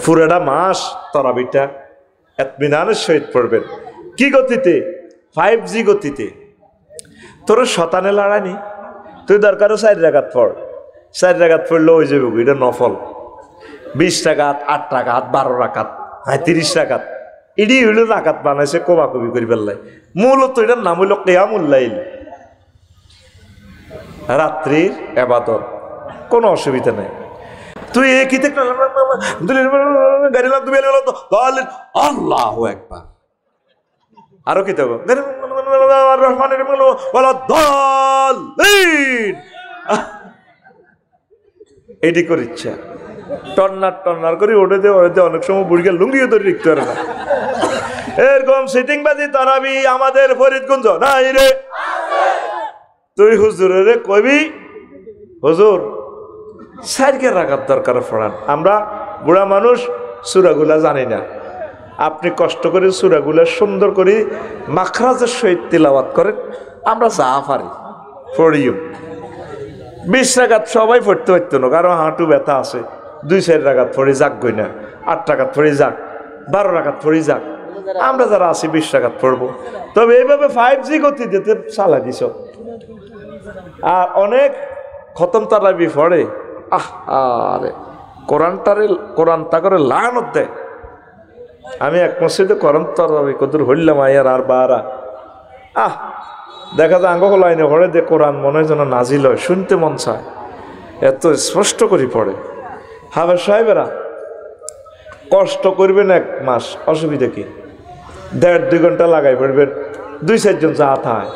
পুরাটা মাস তারাবিটা ইতমিনানের সহিত পড়বেন। কি গতিতে? 5G গতিতে। তোর শতানে লড়ানি, তুই দরকারও 4 রাকাত পড়, 4 রাকাত পড়লে হয়ে যাবে, এটা নফল। 20 রাকাত, 8 রাকাত, 12 রাকাত, 30 রাকাত, এটি হইল রাকাত বানাইছে কোবাকুবি করি পেলাই। মূলত এটার নাম হইল কিয়ামুল লাইল, রাত্রির ইবাদত। কোনো অসুবিধা নেই। তুই কি আল্লাহু আকবার, আরো কি দেবো এটি করে ইচ্ছা টন্নার করে ওঠে দে অনেক সময় বুড়িকে লুঙ্গিও ধরে লিখতে পারে না। এরকম সিটিং বাজি তারাবি আমাদের ফরিদগঞ্জ নাই রে। তুই হুজুরের কবি, হুজুর 4 রাকাত দরকার পড়ান। আমরা বুড়া মানুষ সূরাগুলা জানি না, আপনি কষ্ট করে সূরাগুলা সুন্দর করে মাখরাজের সহিত তিলাওয়াত করেন, আমরা যা পারি পড়িও। 20 রাকাত সবাই পড়তে পারতো না, কারণ হাঁটু ব্যথা আছে। 2-4 রাকাত পড়ে যাক গই না, 8 রাকাত পড়ে যাক, 12 রাকাত পড়ে যাক। আমরা যারা আছি 20 রাকাত পড়বো। তবে এইভাবে 5G গতি দিতে চালা দিছ। আর অনেক খতম তারাবি পড়ে, আরে কোরআনটা করে লানত দেয়। আমি এক মসজিদে কোরআন তারাবি কদুর হইলাম আয়ার আর বারা, দেখা যায় আঙ্গ লাইনে পড়ে যে কোরআন মনে হয় যেন নাজিল হয়, শুনতে মন চায়, এত স্পষ্ট করে পড়ে। হাফেজ সাহেবেরা কষ্ট করবেন 1 মাস, অসুবিধা কি? 1.5-2 ঘন্টা লাগাই পড়বেন, 2-4 জন যা থায়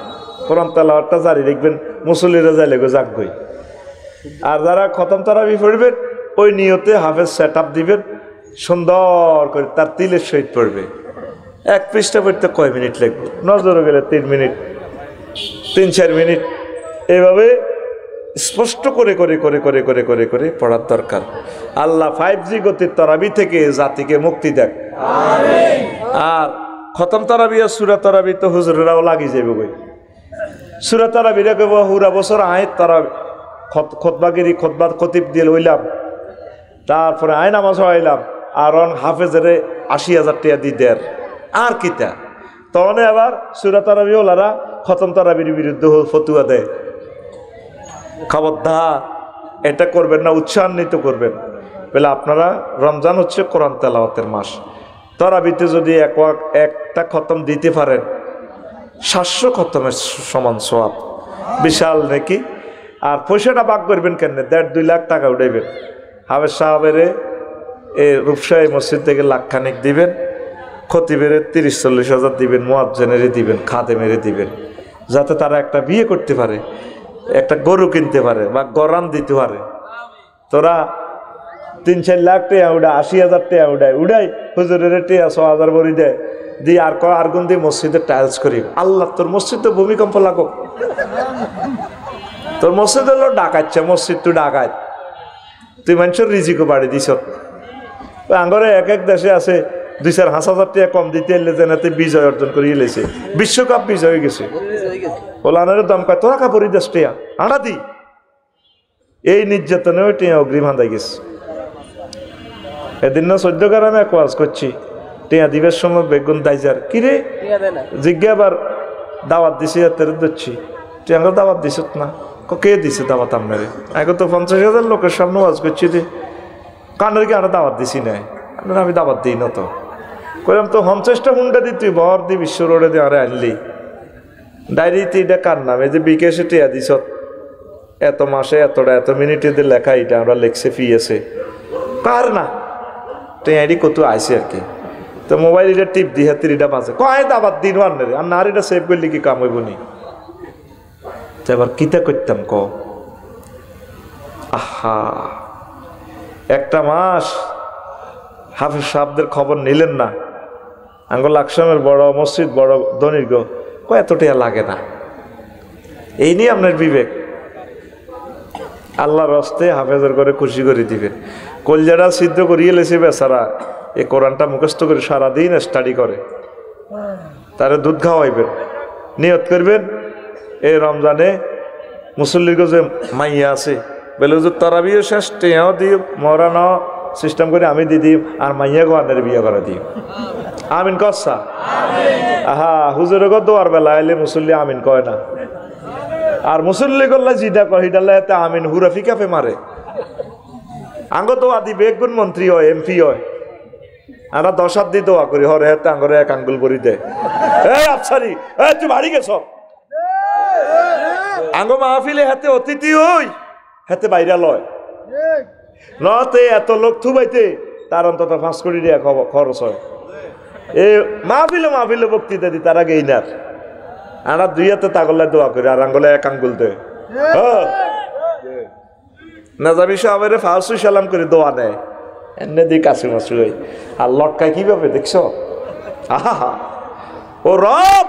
কোরআন তেলাওয়াতটা জারি রাখবেন, মুসল্লিরা যাইলে গো যাক গই। আর যারা খতম তারাবি পড়বেন ওই নিয়তে হাফেজ সেট আপ দিবেন, সুন্দর করে তার তিলের সহিত পড়বে। 1 পৃষ্ঠা পড়তে কয় মিনিট লাগবে? নজরে গেলে 3 মিনিট, 3-4 মিনিট। এইভাবে স্পষ্ট করে করে করে করে করে করে করে পড়ার দরকার। আল্লাহ 5G গতির তারাবি থেকে জাতিকে মুক্তি দেখ। আর খতম তারাবি আর সূরা তারাবি তো হুজুরেরাও লাগি যাবে বই। সূরা তারাবি রেখে পুরা বছর আয়াত তারাবি খতবাগিরি খতবাদ খতিব দিয়ে লইলাম, তারপরে আয় নামাজ হইলাম, আর হাফেজেরে 80,000 টাকা দিয়ে দেয়। আর কিতা তখন আবার সূরা তারাবি ওলারা খতম তারাবির বিরুদ্ধে ফতুয়া দেয়। খবরদার এটা করবেন না, উৎসাহান্বিত করবেন। বলে আপনারা, রমজান হচ্ছে কোরআন তেলাওয়াতের মাস, তারাবিতে যদি একটা খতম দিতে পারেন 700 খতমের সমান সওয়াব, বিশাল নাকি। আর পয়সাটা ভাগ করবেন কেন? 1.5-2 লাখ টাকা উঠাইবেন। হাফেজ সাহেবের রূপসাহী মসজিদ থেকে লাখখানিক দিবেন, খতিবের 30-40 হাজার দিবেন, মুয়াজ্জিনের দিবেন, খাদেমের দিবেন, যাতে তারা একটা বিয়ে করতে পারে, একটা গরু কিনতে পারে বা গরান দিতে পারে। তোরা 3-4 লাখ টাকা উড়ায়, 80,000 টাকা উড়াই হুজুরের টাকা 6,000 ভরি দেয়, দিয়ে আর গুন দিয়ে মসজিদে টাইলস করি। আল্লাহ, তোর মসজিদে ভূমিকম্প লাগো, তোর মসজিদ হলো ডাকাচ্ছে, মসজিদ তুই ডাকায়, তুই মানুষের রিজিকও বাড়ি দিস। আঙ্গরে এক দেশে আছে 2-4,000 টাকা কম দিতে এলে যেনাতে বিজয় অর্জন করে এলেছে, বিশ্বকাপ বিজয় হয়ে গেছে। ওলানের দাম পায়, তোরা কাপড়ি দেশ টিয়া আড়া দি। এই নির্যাতনে ওই টিয়া অগ্রিম হাঁদাই গেছে। এদিন না 14 গ্রামে এক ওয়াজ করছি, টিয়া দিবের সময় বেগুন দাইজার কিরে জিজ্ঞা আবার দাওয়াত দিছি, হাতের দিচ্ছি, টিয়া দাওয়াত দিস না। কে দিছে দাওয়াত? আপনার এখন তো 50,000 লোকের সামনে ওয়াজ করছি, যে কানের কি আমরা দাওয়াত দিছি না? আপনার আমি দাওয়াত দিই না তো। কইলাম তো 50টা হুন্ডা দি তুই বর দি বিশ্ব রোডে দিয়ে আরে আনলি ডায়েরিতে, এটা কার নামে যে বিকেশে টিয়া দিস, এত মাসে এতটা এত মিনিটে দিয়ে লেখা, এটা আমরা লেখছে ফি আছে কার না টিয়াডি কত আইসে আর কি। তো মোবাইল এটা টিপ দি হাতে এটা বাজে, কয় দাওয়াত দিন আনলে আর না, এটা সেভ করলে কি কাম হইব নি? এবার কিতা করতাম ক? আহা, একটা মাস হাফেজ সাহেবদের খবর নিলেন না। আঙ্গুল আকসামের বড় মসজিদ, বড় ধনির গো, এত টাকা লাগে না। এই নিয়ে আপনার বিবেক, আল্লাহর হস্তে হাফেজের করে খুশি করে দিবেন। কলজাটা সিদ্ধ করিয়ে লেছে বেচারা, এই কোরআনটা মুখস্থ করে সারাদিন স্টাডি করে, তারা দুধ খাওয়াইবেন। নিয়ত করবেন এই রমজানে মুসল্লির যে মাইয়া আছে, বলে হুজুর তারাবিও শেষ, টেয়াও দিয়ে মরানো সিস্টেম করে আমি দিদি আর মাইয়া গোয়ানের বিয়ে করে দিই আমিন কসা আহা হুজুরে গো দোয়ার বেলা এলে মুসল্লি আমিন কয় না আর মুসল্লি করলে জিদা কহিডালে এতে আমিন হুরা ফিকাফে মারে আঙ্গ দোয়া দিবে একগুণ মন্ত্রী হয় এমপি হয় আমরা 10 হাত দিয়ে দোয়া করি হরে হাতে আঙ্গরে এক আঙ্গুল করি দে এই আফসারি এই তুই বাড়ি গেছ আঙ্গ মাহফিলে হাতে অতিথি হই হাতে বাইরা লয় নতে এত লোক থুবাইতে তার অন্তত 5 কোটি টাকা খরচ হয় এ মাহফিলে বক্তৃতা দি তারা গেই না আমরা 2 হাতে তাগলায় দোয়া করি আর আঙ্গুলে এক আঙ্গুল দে নাজাবি সাহেবের ফাউসু সালাম করে দোয়া নেয় এনে দি কাছে মাসু আর লটকায় কিভাবে দেখছো আহা ও রব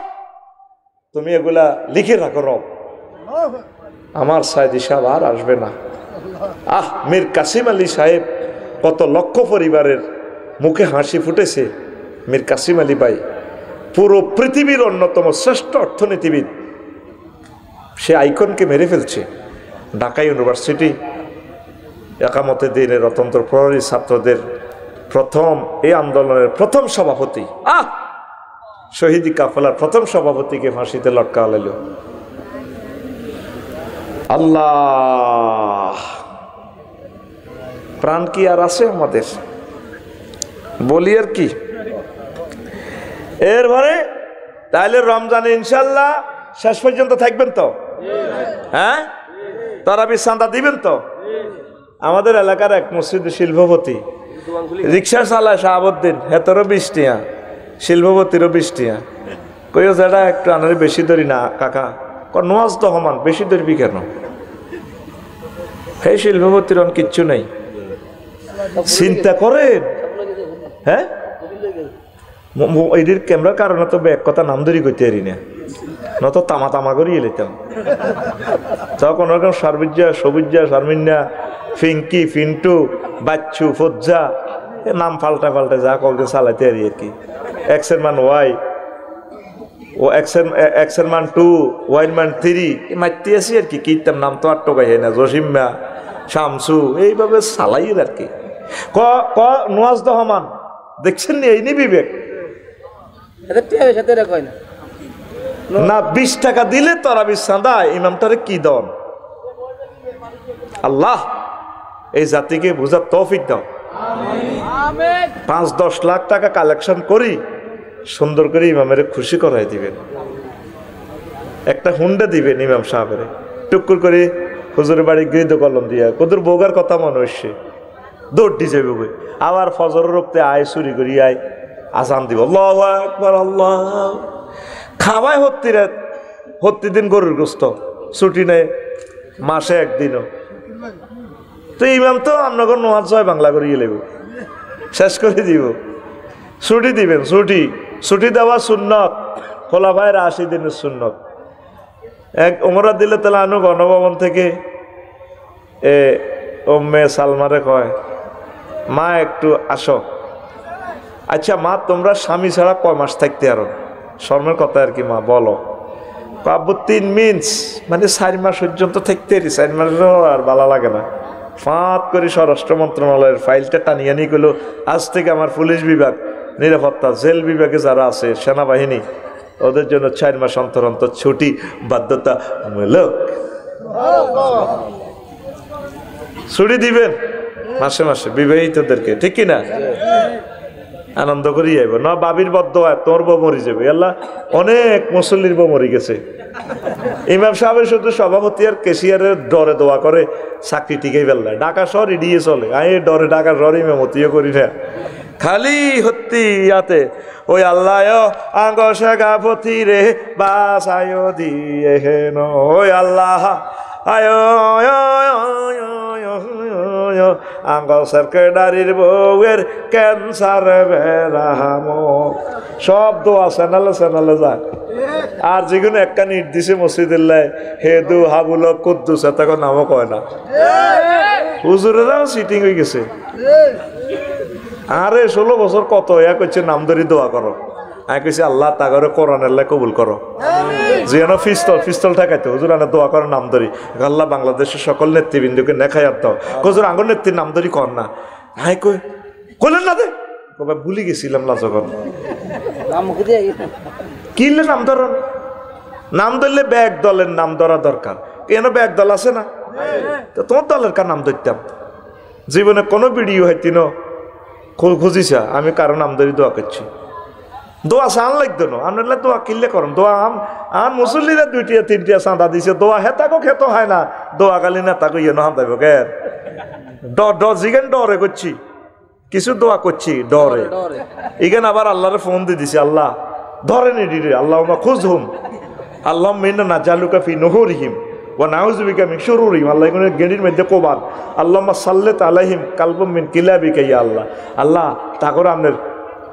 তুমি এগুলা লিখে রাখো রব আমার সাইদি সাহেব আর আসবে না মীর কাসিম আলী সাহেব কত লক্ষ পরিবারের মুখে হাসি ফুটেছে মীর কাসিম আলী ভাই পুরো পৃথিবীর অন্যতম শ্রেষ্ঠ অর্থনীতিবিদ সে আইকনকে মেরে ফেলছে ঢাকা ইউনিভার্সিটি একামতে দিনের অতন্ত্র প্রহরী ছাত্রদের প্রথম এই আন্দোলনের প্রথম সভাপতি শহীদি কাফেলার প্রথম সভাপতিকে ফাঁসিতে লটকা হল আল্লাহ প্রাণ কি আর আছে আমাদের বলি আর কি এরপরে তাহলে রমজানে ইনশাল্লাহ শেষ পর্যন্ত থাকবেন তো হ্যাঁ তারাবির চাঁদা দিবেন তো আমাদের এলাকার এক মসজিদের শিল্পপতি রিক্সা চালায় শাহাবুদ্দিন হেতরও 20 টিয়া শিল্পপতিরও 20 টিয়া কইও যেটা একটু আনারে বেশি ধরি না কাকা নোয়াজ তো সমান বেশি ধরবি কেন সেই শিল্পপতির কিচ্ছু নেই চিন্তা করেন হ্যাঁ এটির ক্যামেরার কারণে তো এক কথা নাম ধরি করতে পারি না নত তামা তামা করিয়ে লিতাম তখন ওরকম সারবিজ্জা সবুজ্জা শারমিন্যা ফিঙ্কি ফিন্টু বাচ্চু ফজ্জা নাম পাল্টা যা কলকে চালাইতে আর কি এক্সের মান ওয়াই ও এক্সের মান 2 ওয়াইর মান 3 মারতে আসি আর কি কীর্তাম নাম তো আর টোকাই না জসিম্মা শামসু এইভাবে চালাই আর কি ক নোয়াজ রহমান দেখছেন নি এই নি বিবেক না 20 টাকা দিলে তরাবির চাঁদা ইমামটারে কি দন আল্লাহ এই জাতিকে বুঝার তৌফিক দাও 5-10 লাখ টাকা কালেকশন করি সুন্দর করে ইমামের খুশি করাই দিবেন একটা হুন্ডা দিবেন ইমাম সাহেবের টুকুর করে হুজুরের বাড়ি গৃহীত কলম দিয়া কদুর বউগার কথা মনে হচ্ছে দৌড় দিয়ে যাবে আবার ফজর রক্তে আয় চুরি করি আয় আজান দিব আল্লাহু আকবার আল্লাহ খাওয়ায় হত্তি দিন গরুর গোস্ত ছুটি নেই মাসে একদিনও তো ইমাম তো আপনার নোয়াজ জয় বাংলা করিয়ে লেব শেষ করে দিব ছুটি দিবেন ছুটি দেওয়া সুন্নত খোলাফায়ে রাশিদিনের সুন্নত এক ওমরা দিলে তাহলে আনু গণভবন থেকে ওম্মে সালমারে কয় মা একটু আসো আচ্ছা মা তোমরা স্বামী ছাড়া কয় মাস থাকতে আরো শর্মের কথা আর কি মা বলো আব্বু 3 মিন্স মানে 4 মাস পর্যন্ত থাকতে 4 মাস আর ভালো লাগে না ফাঁত করে স্বরাষ্ট্র মন্ত্রণালয়ের ফাইলটা টানিয়ে নিয়ে গেল আজ থেকে আমার পুলিশ বিভাগ নিরাপত্তা জেল বিভাগে যারা আছে সেনাবাহিনী ওদের জন্য 4 মাস অন্তর অন্তর ছুটি বাধ্যতামূলক ছুটি দিবেন মাসে মাসে বিবাহিতদেরকে ঠিক কিনা আনন্দ করি যাইব না বাবির বদ্ধ হয় তোর বউ মরি যাবে আল্লাহ অনেক মুসল্লির বউ মরি গেছে ইমাম সাহেবের শুধু সভাপতি আর কেশিয়ারের ডরে দোয়া করে চাকরি টিকেই ফেললে ঢাকা শহর ইডিয়ে চলে আমি ডরে ঢাকা শহর ইমামতিও করি না খালি হত্তি ইয়াতে ওই আল্লাহ আঙ্গ শেখাপতি রে বাসায় দিয়ে হেন ওই আল্লাহ আয় আঙ্গ সেক্রেটারির বউয়ের ক্যান্সার বেরাম সব দোয়া চ্যানেলে যায় আর যেগুলো একটা নির্দিষ্ট মসজিদুল্লাহ হেদু হাবুল কুদ্দুস তখন নামও কয় না হুজুরেরাও সিটিং হয়ে গেছে আরে 16 বছর কত ইয়া করছে নাম ধরি দোয়া করো আমি কইছি আল্লাহ তাগরে কোরআনের লাই কবুল করো যেন পিস্তল ঠেকাইতে হুজুর আনা দোয়া করো নাম ধরি আল্লাহ বাংলাদেশের সকল নেতৃবৃন্দকে নেখায়াত দাও হুজুর আঙ্গুর নেত্রীর নাম ধরি কর না হাই কইলেন না দে কবে ভুলি গেছিলাম যখন কিনলে নাম ধরন নাম ধরলে ব্যাগ দলের নাম ধরা দরকার কেন ব্যাগ দল আছে না তো তোমার দলের কার নাম ধরতাম জীবনে কোনো ভিডিও হয়তো ন খুঁজিছা আমি কারো নাম ধরি দোয়া করছি দোয়া সান লাগতো না আমরা দোয়া কিনলে করেন দোয়া আম মুসল্লিরা 2টা 3টা চাঁদা দিছে দোয়া হেতাকো খেতো হয় না দোয়া কালি না তাকে ইয়ে নাম দেব কে জিগেন ডরে করছি কিছু দোয়া করছি ডরে এখানে আবার আল্লাহরে ফোন দিয়ে দিছি আল্লাহ ধরে নি রে আল্লাহ খুঁজ হুম আল্লাহ মিন্না না জালুকা ফি নহরিহিম ওয়া নাউযু বিকা মিন শুরুরিহিম আল্লাহ এখানে গেড়ির মধ্যে কোবান আল্লাহুম্মা সাল্লিত আলাইহিম কালবুম মিন কিলাবিকা ইয়া আল্লাহ আল্লাহ তাকর আপনার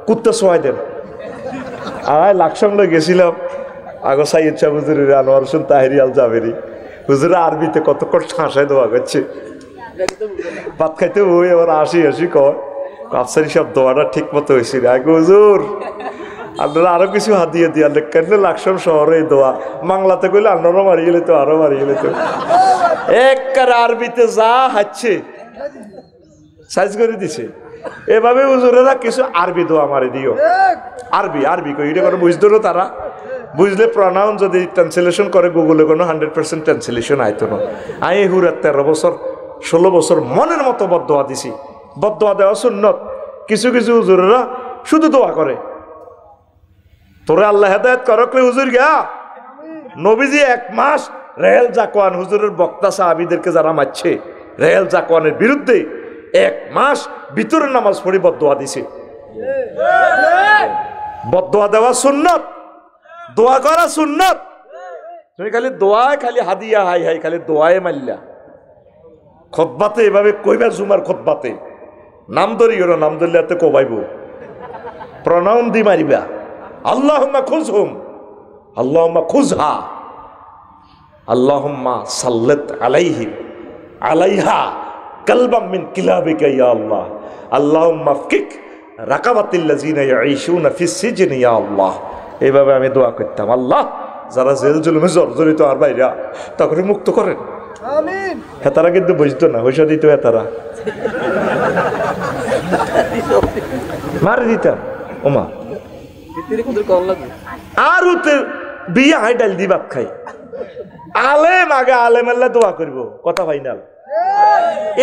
কুত্তা সোয়াই দেন লাকসাম লই গেছিলাম আগো সাইয়দ শাহ হুজুরের আনোয়ার হোসেন তাহেরি আল জাবেরি হুজুরে আরবিতে কতক্ষণ ঠাঁসায় দোয়া করছে ভাত খাইতে বই আবার আসি কয় আফসারি সব দোয়াটা ঠিক মতো হয়েছিল আগে হুজুর আপনারা আরো কিছু হাতিয়ে দিয়ে কেন লাকসাম শহরে দোয়া বাংলাতে কইলে আপনারও মারি গেলে তো আরো মারি গেলে তো একবার আরবিতে যা হাচ্ছে সাইজ করে দিছে এভাবে হুজুরেরা কিছু আরবি দোয়া মারি দিও আরবি কই এটা করে বুঝতো না তারা বুঝলে প্রনাউন যদি ট্রান্সলেশন করে গুগলে কোনো 100% ট্রান্সলেশন আইতো না আই হুরা 13 বছর 16 বছর মনের মতো বদদোয়া দিছি বদদোয়া দেওয়া সুন্নত কিছু কিছু হুজুরেরা শুধু দোয়া করে তোরে আল্লাহ হেদায়েত করক রে হুজুর গা নবীজি 1 মাস রেহেল জাকওয়ান হুজুরের বক্তা সাহাবীদেরকে যারা মারছে রেহেল জাকওয়ানের বিরুদ্ধে 1 মাস ভিতরে নামাজ পড়ি বদদোয়া দিছে বদদোয়া দেওয়া সুন্নত দোয়া করা সুন্নত তুমি খালি দোয়ায় খালি হাদিয়া হাই হাই খালি দোয়ায় মাল্লা খুতবাতে এভাবে কইবা জুমার খুতবাতে নাম ধরি গেল নাম ধরলে এতে কোবাইব প্রনাউন দি মারিবা আল্লাহুম্মা খুযহুম আল্লাহুম্মা খুযহা আল্লাহুম্মা সাল্লিত আলাইহিম আলাইহা কালবাম মিন কিলাবিকা ইয়া আল্লাহ আল্লাহুম্মা ফকিক রাকাবাতিল্লাযিনা ইয়াঈশুনা ফিস সিজনি ইয়া আল্লাহ এইভাবে আমি দোয়া করতাম আল্লাহ যারা জেল জুলুমে জর্জরিত আর বাইরা তাকে মুক্ত করেন আমিন হেতারা কিন্তু বুঝতো না হইসা দিত হেতারা মার দিতাম ওমা আর উতে বিয়ে হাই ডাল দি ভাত খাই আলেম আগে আলেম আল্লাহ দোয়া করবো কথা ফাইনাল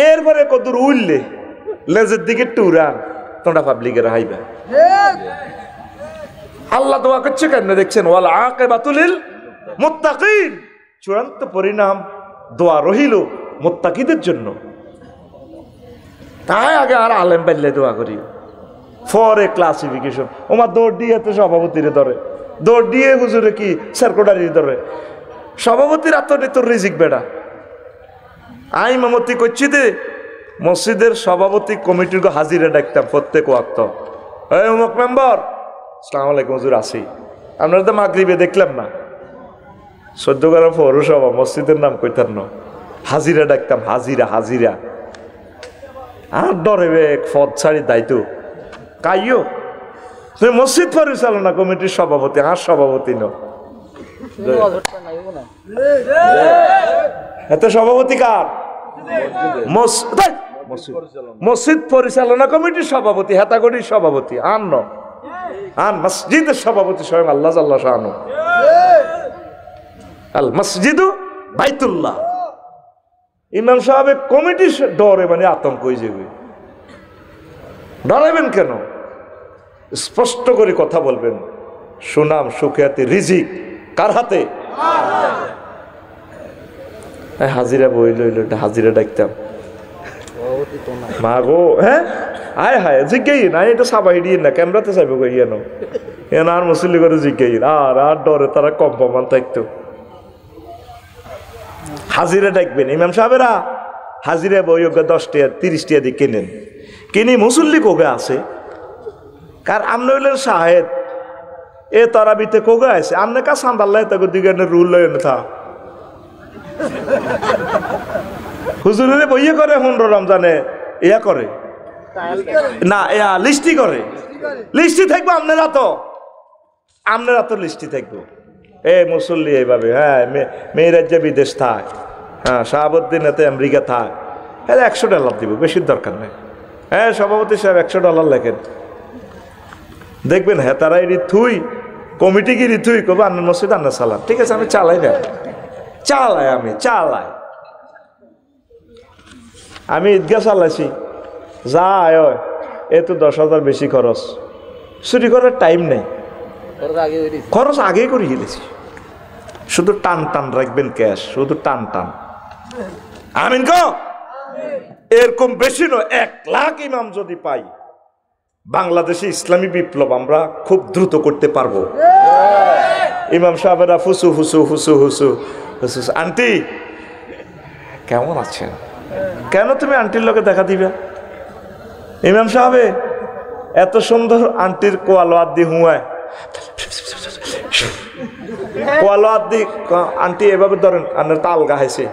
এরপরে কদূর উঠলে লেজের দিকে টুরান তোমরা পাবলিকের হাইবা আল্লাহ দোয়া করছে কেন দেখছেন ওয়াল আকিবাতুল লিল মুত্তাকিন চূড়ান্ত পরিণাম দোয়া রহিল মুত্তাকিদের জন্য তাই আগে আর আলেম পাইলে দোয়া করি ফরে ক্লাসিফিকেশন ওমা দৌড় দিয়ে তো সভাপতিরে ধরে দৌড় দিয়ে হুজুরে কি সেক্রেটারি ধরে সভাপতির আত্মনে তোর রিজিক বেড়া আই মামতি করছি দে মসজিদের সভাপতি কমিটির হাজিরা ডাকতাম প্রত্যেক ওয়াক্ত এই অমুক মেম্বার আসসালামু আলাইকুম হুজুর আসি আপনারা তো মাগরিবে দেখলাম না 14 গ্রাম পৌরসভা মসজিদের নাম কইতার ন হাজিরা ডাকতাম হাজিরা আর ডরে এক পদ ছাড়ি দায়িত্ব কাইও তুমি মসজিদ পরিচালনা কমিটির সভাপতি আর সভাপতি ন এত সভাপতি কার মসজিদ পরিচালনা কমিটির সভাপতি হেতাগড়ির সভাপতি আন মসজিদের সভাপতি স্বয়ং আল্লাহ জাল্লা শানু আল মসজিদু বাইতুল্লাহ ইমাম সাহেব কমিটি ডরে মানে আতঙ্ক হয়ে যাবে ডরাবেন কেন স্পষ্ট করে কথা বলবেন সুনাম সুখ্যাতি রিজিক কার হাতে হাজিরা বই লইল হাজিরা ডাকতাম মা গো হ্যাঁ আয় হায় জিজ্ঞাই না এটা সাবাই দিয়ে না ক্যামেরাতে চাইবো গিয়ানো এন আর মুসল্লি করে জিজ্ঞাই আর ডরে তারা কম প্রমাণ থাকতো হাজিরা ডাকবেন ইমাম সাহেবেরা হাজিরা বই 10 টাকা 30 টাকা দিয়ে কেনেন কিনি মুসল্লি কোগা আছে কার আমনে হইলেন শাহেদ এ তারাবিতে কোগা আছে আমনে কা সান্দাল্লাহ তাকে দিকে রুল লয় না থা হুজুরে বইয়ে করে 15 রমজানে ইয়া করে না ইয়া লিস্টি করে লিস্টি থাকবো আপনারা তো লিস্টি থাকবো এ মুসল্লি এইভাবে হ্যাঁ মেয়েরা যে বিদেশ থাক হ্যাঁ শাহাবুদ্দিন এতে আমেরিকা থাক হ্যাঁ $100 দিব বেশির দরকার নেই হ্যাঁ সভাপতি সাহেব $100 লেখেন, দেখবেন হ্যাঁ তারা এটি থুই কমিটি গিরি থুই কবে আন্নার মসজিদ আন্নার সালাম। ঠিক আছে আমি চালাই না, চালাই আমি ঈদগাহ চালাইছি, যা আয় এ তো 10,000 বেশি খরচ, চুরি করার টাইম নেই, খরচ আগেই করে গেলেছি। শুধু টান টান রাখবেন ক্যাশ, শুধু টান টান। আমিন কো এরকম বেশি নয়, 1 লাখ ইমাম যদি পাই বাংলাদেশে ইসলামী বিপ্লব আমরা খুব দ্রুত করতে পারবো। ইমাম সাহেবেরা ফুসু ফুসু ফুসু ফুসু ফুসু। আন্টি কেমন আছেন? কেন তুমি আন্টির লোকে দেখা দিবে? ইমাম সাহেবে এত সুন্দর আন্টির কোয়ালোয়াত দি হুঁয়ায়, কোয়ালোয়াত দি আন্টি এভাবে ধরেন আন্নার তাল গাহাইছে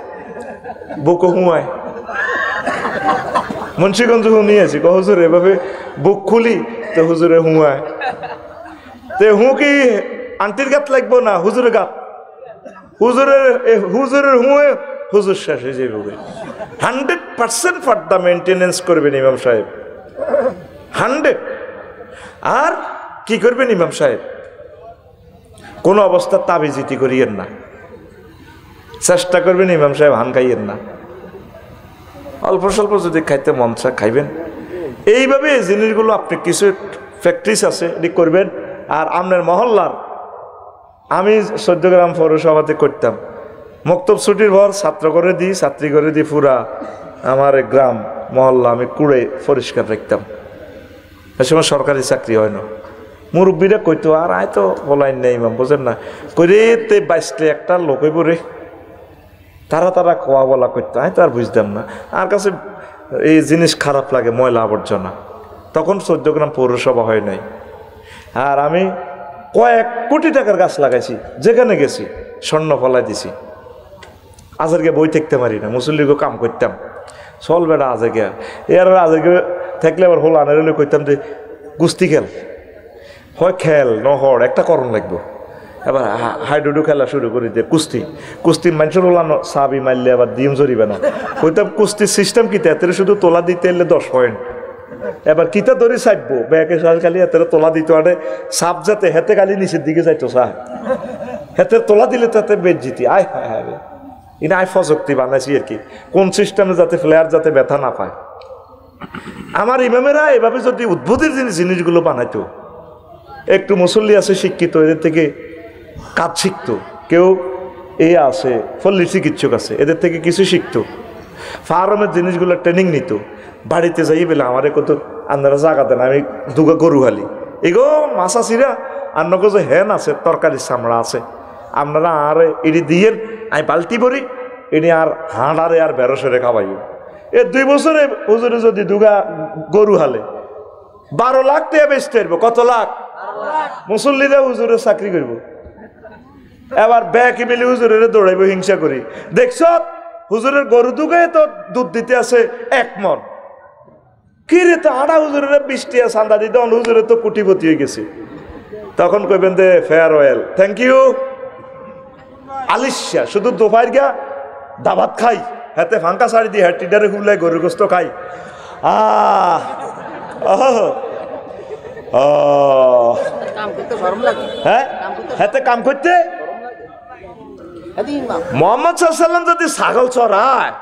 বুকো হুঁয়ায়। মুন্সিগঞ্জ নিয়েছি হুজুর এভাবে বুক খুলি তো হুজুরে হুঁয়ায়, তো হু কি আন্টির গাত লাগবো না হুজুরের গাত? হুজুরের হুঁয়ে হুজুর শেষ হয়ে যাবে। 100% পর্দা মেনটেনেন্স করবেন ইমাম সাহেব, 100। আর কি করবেন ইমাম সাহেব? কোন অবস্থা তাবিজিতি করিয়েন না, চেষ্টা করবেন ইমাম সাহেব হান খাইয়েন না, অল্প স্বল্প যদি খাইতে মন চায় খাইবেন। এইভাবে এই জিনিসগুলো আপনি কিছু প্র্যাকটিস আছে এটি করবেন। আর আপনার মহল্লার, আমি 14 গ্রাম পৌরসভাতে করতাম, মক্তব ছুটির ভর ছাত্র করে দিই, ছাত্রী করে দিই, পুরা আমার গ্রাম মহল্লা আমি কুড়ে পরিষ্কার রাখতাম। এ সময় সরকারি চাকরি হয় না, মুরব্বীরা কইতো আর আয় তো বলাই নেই ইমাম বোঝেন না করে তে বাইসলে একটা লোকে পরে তারা কোয়া বলা করতো, আমি তো আর বুঝতাম না। আর কাছে এই জিনিস খারাপ লাগে, ময়লা আবর্জনা। তখন 14 গ্রাম পৌরসভা হয় নাই। আর আমি কয়েক কোটি টাকার গাছ লাগাইছি, যেখানে গেছি স্বর্ণ ফলাই দিছি। আজকে বই থাকতে পারি না, মুসল্লিকে কাম করতাম, চল বেড়া আজকে এর আজকে থাকলে আবার হল আনারে কইতাম যে কুস্তি খেল হয়, খেল নহর একটা করণ লাগবো। এবার হাইডুডু খেলা শুরু করে দিয়ে কুস্তির মানুষের ওলানো সাবি মারলে আবার ডিম জরিবে না। কইতাম কুস্তির সিস্টেম কিতা, এতে শুধু তোলা দিতে এলে 10 পয়েন্ট। এবার কিতা ধরে চাইবো ব্যাকে খালি এতে তোলা দিতে আনে সাপ যাতে হেতে খালি নিচের দিকে যাইতো চাহ, হেতে তোলা দিলে তাতে বেদ জিতি। আয় হায় হায় রে, ইনা আয় ফজক্তি বানাইছি আর কি, কোন সিস্টেমে যাতে প্লেয়ার যাতে ব্যথা না পায়। আমার ইমামেরা এভাবে যদি উদ্ভুতের জিনিসগুলো বানাইতো, একটু মুসল্লি আছে শিক্ষিত, এদের থেকে কাজ শিখতো, কেউ এই আছে পল্লী চিকিৎসক আছে, এদের থেকে কিছু শিখতো, ফার্মের জিনিসগুলো ট্রেনিং নিত। বাড়িতে যাই বেলা আমার কত আপনারা জায়গা দেন, আমি দুগা গরু হালি এগো মাছা চিরা আন্নগো যে হেন আছে তরকারির চামড়া আছে, আপনারা আর এটি দিয়ে আমি বালতি ভরি এটি আর হাঁড়ারে আর বেরোসরে খাওয়াইও। 2 বছরে হুজুরে যদি দুগা গরু হালে 12 লাখ টাকা বেচতে পারবো। কত লাখ? মুসল্লিরা হুজুরে চাকরি করবো। এবার ব্যাকে মিলে হুজুরের দৌড়াইব হিংসা করি, দেখছ হুজুরের গরু দুগায় তো দুধ দিতে আছে 1 মণ, কি রে তো আড়া হুজুরের 20 টাকা চান্দা দিতে হুজুরের তো কোটিপতি হয়ে গেছে। তখন কইবেন দে ফেয়ারওয়েল, থ্যাংক ইউ। আলিশা শুধু দোপার গা দাবাত খাই, হাতে ফাঙ্কা শাড়ি দিয়ে হ্যাটিডারে হুলাই গরুর গোস্ত খাই। হ্যাঁ হাতে কাম করতে মোহাম্মদ সাল্লাম যদি ছাগল চড়ায়,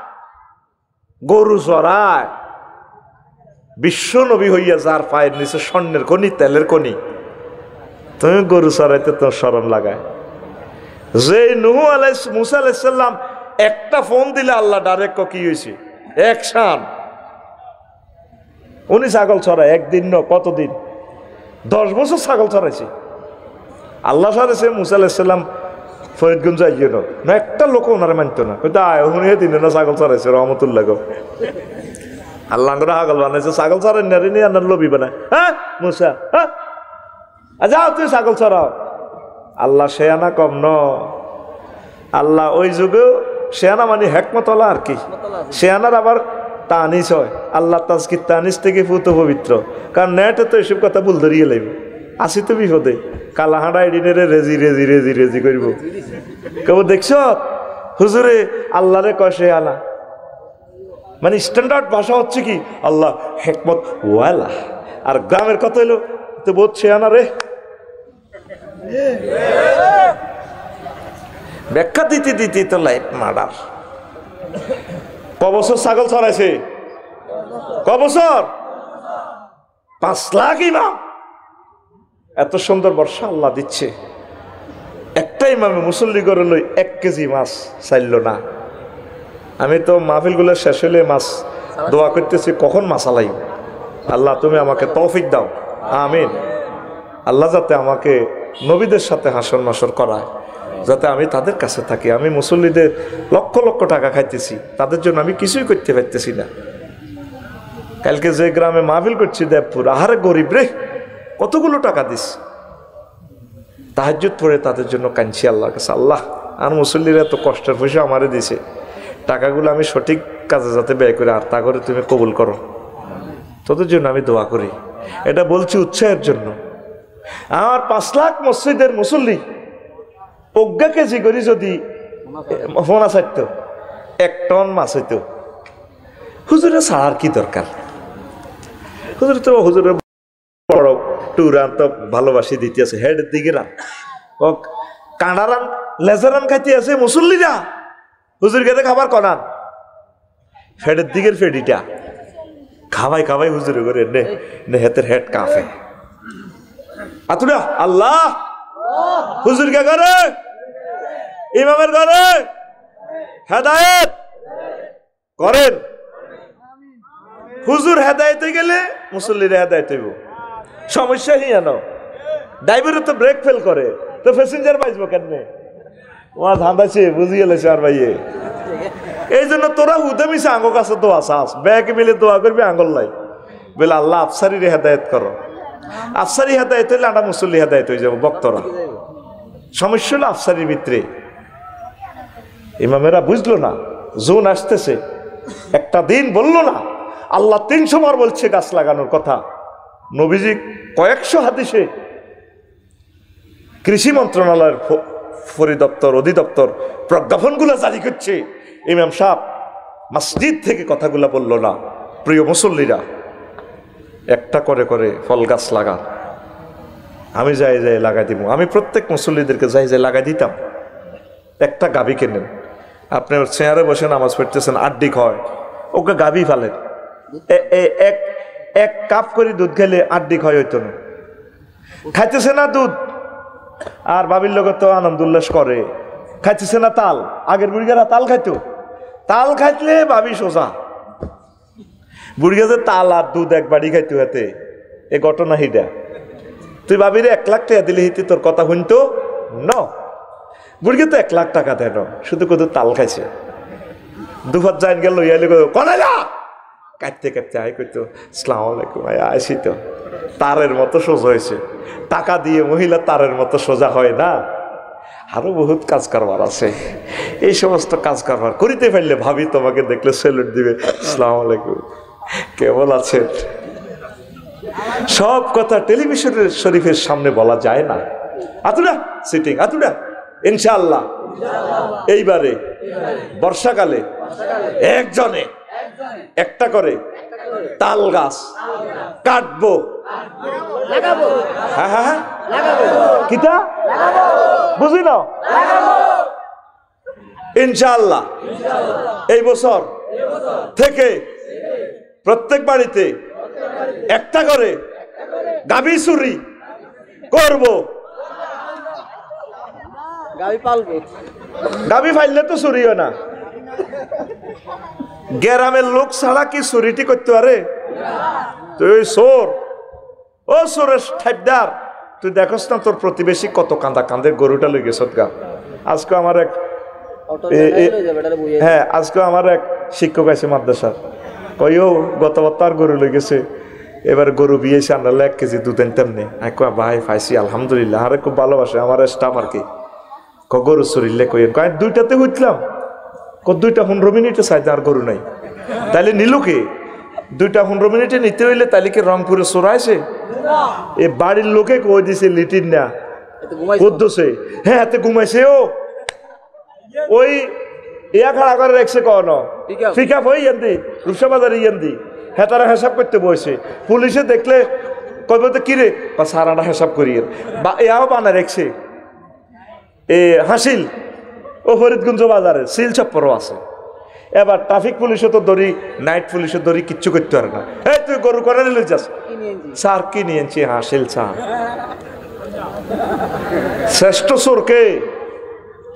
গরু চড়ায়, বিশ্ব নবী হইয়া যার পায়ের নিচে স্বর্ণের খনি তেলের খনি, তুমি গরু চড়াইতে তোর শরম লাগায়। যে মুসা আলাইসাল্লাম একটা ফোন দিলে আল্লাহ ডাইরেক্ট কি হয়েছে অ্যাকশন। উনি ছাগল চড়ায় একদিন ন কতদিন, 10 বছর ছাগল চড়াইছে। আল্লাহ সাথে মুসা আলাইসাল্লাম ফরিদগঞ্জ আইয়ে না একটা লোক ওনারা মানত না, উনি দিন না ছাগল চড়াইছে রহমতুল্লাহ গো। আল্লাহ করে ছাগল বানাইছে, ছাগল চড়াই নিয়ে আনার লবিবে না। হ্যাঁ মুসা হ্যাঁ যাও তুই ছাগল চড়াও। আল্লাহ শেয়ানা কম ন, আল্লাহ ওই যুগেও শেয়ানা মানে হেকমতলা আর কি, শেয়ানার আবার তানিস হয়। আল্লাহ তাজকির তানিস থেকে পুত পবিত্র, কারণ নেটে তো এসব কথা ভুল ধরিয়ে লাগবে। আসি তো বিপদে, কালাহাড়া এডিনেরে রেজি রেজি রেজি রেজি করব। কেউ দেখছ হুজুরে আল্লাহরে কয় শেয়ানা, মানে স্ট্যান্ডার্ড ভাষা হচ্ছে কি আল্লাহ হেকমত ওয়ালা। আর গ্রামের কথা হলো তো বোধ শেয়ানা রে, ব্যাখ্যা দিতে দিতে তো লাইফ মার্ডার। কবছর ছাগল ছড়াইছে, কবছর 5 লাখ ইমাম, এত সুন্দর বর্ষা আল্লাহ দিচ্ছে। একটা ইমামে মুসল্লি করে লই 1 কেজি মাছ চাইল না। আমি তো মাহফিলগুলো শেষ হলে মাছ দোয়া করতেছি কখন মাছ আলাই। আল্লাহ তুমি আমাকে তৌফিক দাও, আমিন। আল্লাহ যাতে আমাকে নবীদের সাথে হাসর নাসর করায়, যাতে আমি তাদের কাছে থাকি। আমি মুসল্লিদের লক্ষ লক্ষ টাকা খাইতেছি, তাদের জন্য আমি কিছুই করতে পারতেছি না। কালকে যে গ্রামে মাহফিল করছি দেবপুর, আহারে গরিব রে, কতগুলো টাকা দিস, তাহাজ্জুদ পড়ে তাদের জন্য কাঁদছি আল্লাহর কাছে। আল্লাহ আর মুসল্লিরা এত কষ্টের পয়সা আমারে দিছে, টাকাগুলো আমি সঠিক কাজে যাতে ব্যয় করে আর তা করে তুমি কবুল করো, তোদের জন্য আমি দোয়া করি। এটা বলছি উৎসাহের জন্য। আমার 5 লাখ মসজিদের মুসল্লি 1 কেজি করে যদি ফোনা চাইত, 1 টন মাছ হইতো, হুজুরে ছাড়ার কি দরকার? হুজুর তো হুজুরের বড় টুরান তো ভালোবাসি দিতে আছে, হেডের দিকে রান ও কাঁড়ারান লেজারান খাইতে আছে মুসল্লিরা, হুজুর খেতে খাবার করান হেডের দিকের ফেডিটা খাবাই খাবাই হুজুরে করে নে হেতের হেড কাফে আতুরা আল্লাহ হুজুর কে করে ইমামের করে হেদায়েত করেন। হুজুর হেদায়েতে গেলে মুসল্লিরা হেদায়েত হইব, সমস্যা হি জানো। ড্রাইভারে তো ব্রেক ফেল করে, তো প্যাসেঞ্জার পাইব কেমনে? ওয়া ধাঁধাছে বুঝিয়ে লেছে আর ভাইয়ে। এই জন্য তোরা হুদে মিশে আঙ্গ কাছে দোয়া চাস, ব্যাগ মিলে দোয়া করবি আঙ্গল লাই বলে আল্লাহ আফসারির হেদায়েত করো। আফসারি হেদায়েত হইলে আমরা মুসল্লি হেদায়েত হয়ে যাবো বক্তরা। সমস্যা হলো আফসারির ভিতরে ইমামেরা বুঝলো না, জুন আসতেছে, একটা দিন বললো না। আল্লাহ 300 বার বলছে গাছ লাগানোর কথা। নবীজি কয়েকশো হাদিসে কৃষি মন্ত্রণালয়ের পরিদপ্তর অধিদপ্তর প্রজ্ঞাপনগুলো জারি করছে। ইমাম সাহেব মসজিদ থেকে কথাগুলো বললো না। প্রিয় মুসল্লিরা, একটা করে করে ফল গাছ লাগা। আমি যাই যাই লাগাই দিব। আমি প্রত্যেক মুসল্লিদেরকে যাই যাই লাগাই দিতাম। একটা গাভী কেনেন, আপনি ওর চেয়ারে বসে নামাজ পড়তেছেন, আড্ডি খায়, ওকে গাভী ফালেন। এক কাপ করে দুধ খেলে আড্ডি খায় হইতো না, খাইতেছে না দুধ, আর বাবির লোক তো আনন্দ উল্লাস করে। খাইতেছে না তাল, আগের বুড়িগারা তাল খাইতো, তাল খাইতলে ভাবি সোজা। বুড়িগা যে তাল আর দুধ এক বাড়ি খাইতো, হাতে এ ঘটনা হিডা। তুই ভাবির 1 লাখ টাকা দিলে হিতি তোর কথা শুনতো ন। বুড়িকে তো 1 লাখ টাকা দেন, শুধু কত তাল খাইছে। দুপুর যাইন গেল লইয়ালি কনাইলা কাটতে কাটতে আয় করতো আসসালামু আলাইকুম, আইসি তো। তারের মতো সোজা হয়েছে। টাকা দিয়ে মহিলা তারের মতো সোজা হয় না, আরো বহুত কাজ কারবার আছে। এই সমস্ত কাজ কারবার করিতে পারলে ভাবি তোমাকে দেখলে স্যালুট দিবে, আসসালামু আলাইকুম, কেমন আছেন। সব কথা টেলিভিশনের শরীফের সামনে বলা যায় না। আতুরা সিটিং আতুরা ইনশাআল্লাহ এইবারে বর্ষাকালে একজনে একটা করে তাল গাছ কাটবো। হ্যাঁ হ্যাঁ হ্যাঁ কিতা বুঝি না ইনশাআল্লাহ এই বছর থেকে প্রত্যেক বাড়িতে একটা করে গাভী চুরি করব। গাভী ফাইলে তো চুরিও না, গ্রামের লোক ছাড়া কি চুরিটি করতে পারে? তুই চোর, ও চোরের ঠাইদার, তুই দেখস না তোর প্রতিবেশী কত কান্দা কান্দে গরুটা লই গেছ গা। আজকে আমার এক আজকে আমার এক শিক্ষক আছে মাদ্রাসার, কইও গতবার তার গরু লই গেছে, এবার গরু বিয়েছে, আমরা 1 কেজি দুধ আনতাম নে। ভাই পাইছি আলহামদুলিল্লাহ, আরে খুব ভালোবাসে আমার স্টাফ আর কি। গরু চুরিলে কইেন, 2টাতে উঠলাম, 2টা 15 মিনিটে চাইতে আর গরু নাই। তাইলে নিল কে? 2টা 15 মিনিটে নিতে হইলে তাইলে কি রংপুরে চোরাইছে? এ বাড়ির লোকে কই দিছে লিটির না কদ্দুসে, হ্যাঁ হাতে ঘুমাইছে। ওই ইয়া খাড়া করে রেখছে কখনো ফিকা হই ইয়ান্দি রূপসা বাজারে ইয়ান্দি হ্যাঁ তারা হিসাব করতে বসে পুলিশে দেখলে কইব তো কিরে বা সারাটা হিসাব করিয়ে বা ইয়াও বানা রেখছে এ হাসিল ও ফরিদগঞ্জ বাজারে সিল চপ্পরও আছে এবার ট্রাফিক পুলিশে তো দড়ি নাইট পুলিশে দড়ি কিচ্ছু করতে পারে না এই তুই গরু করে নিলে যাস স্যার কি নিয়েছি হাসিল স্যার শ্রেষ্ঠ চোরকে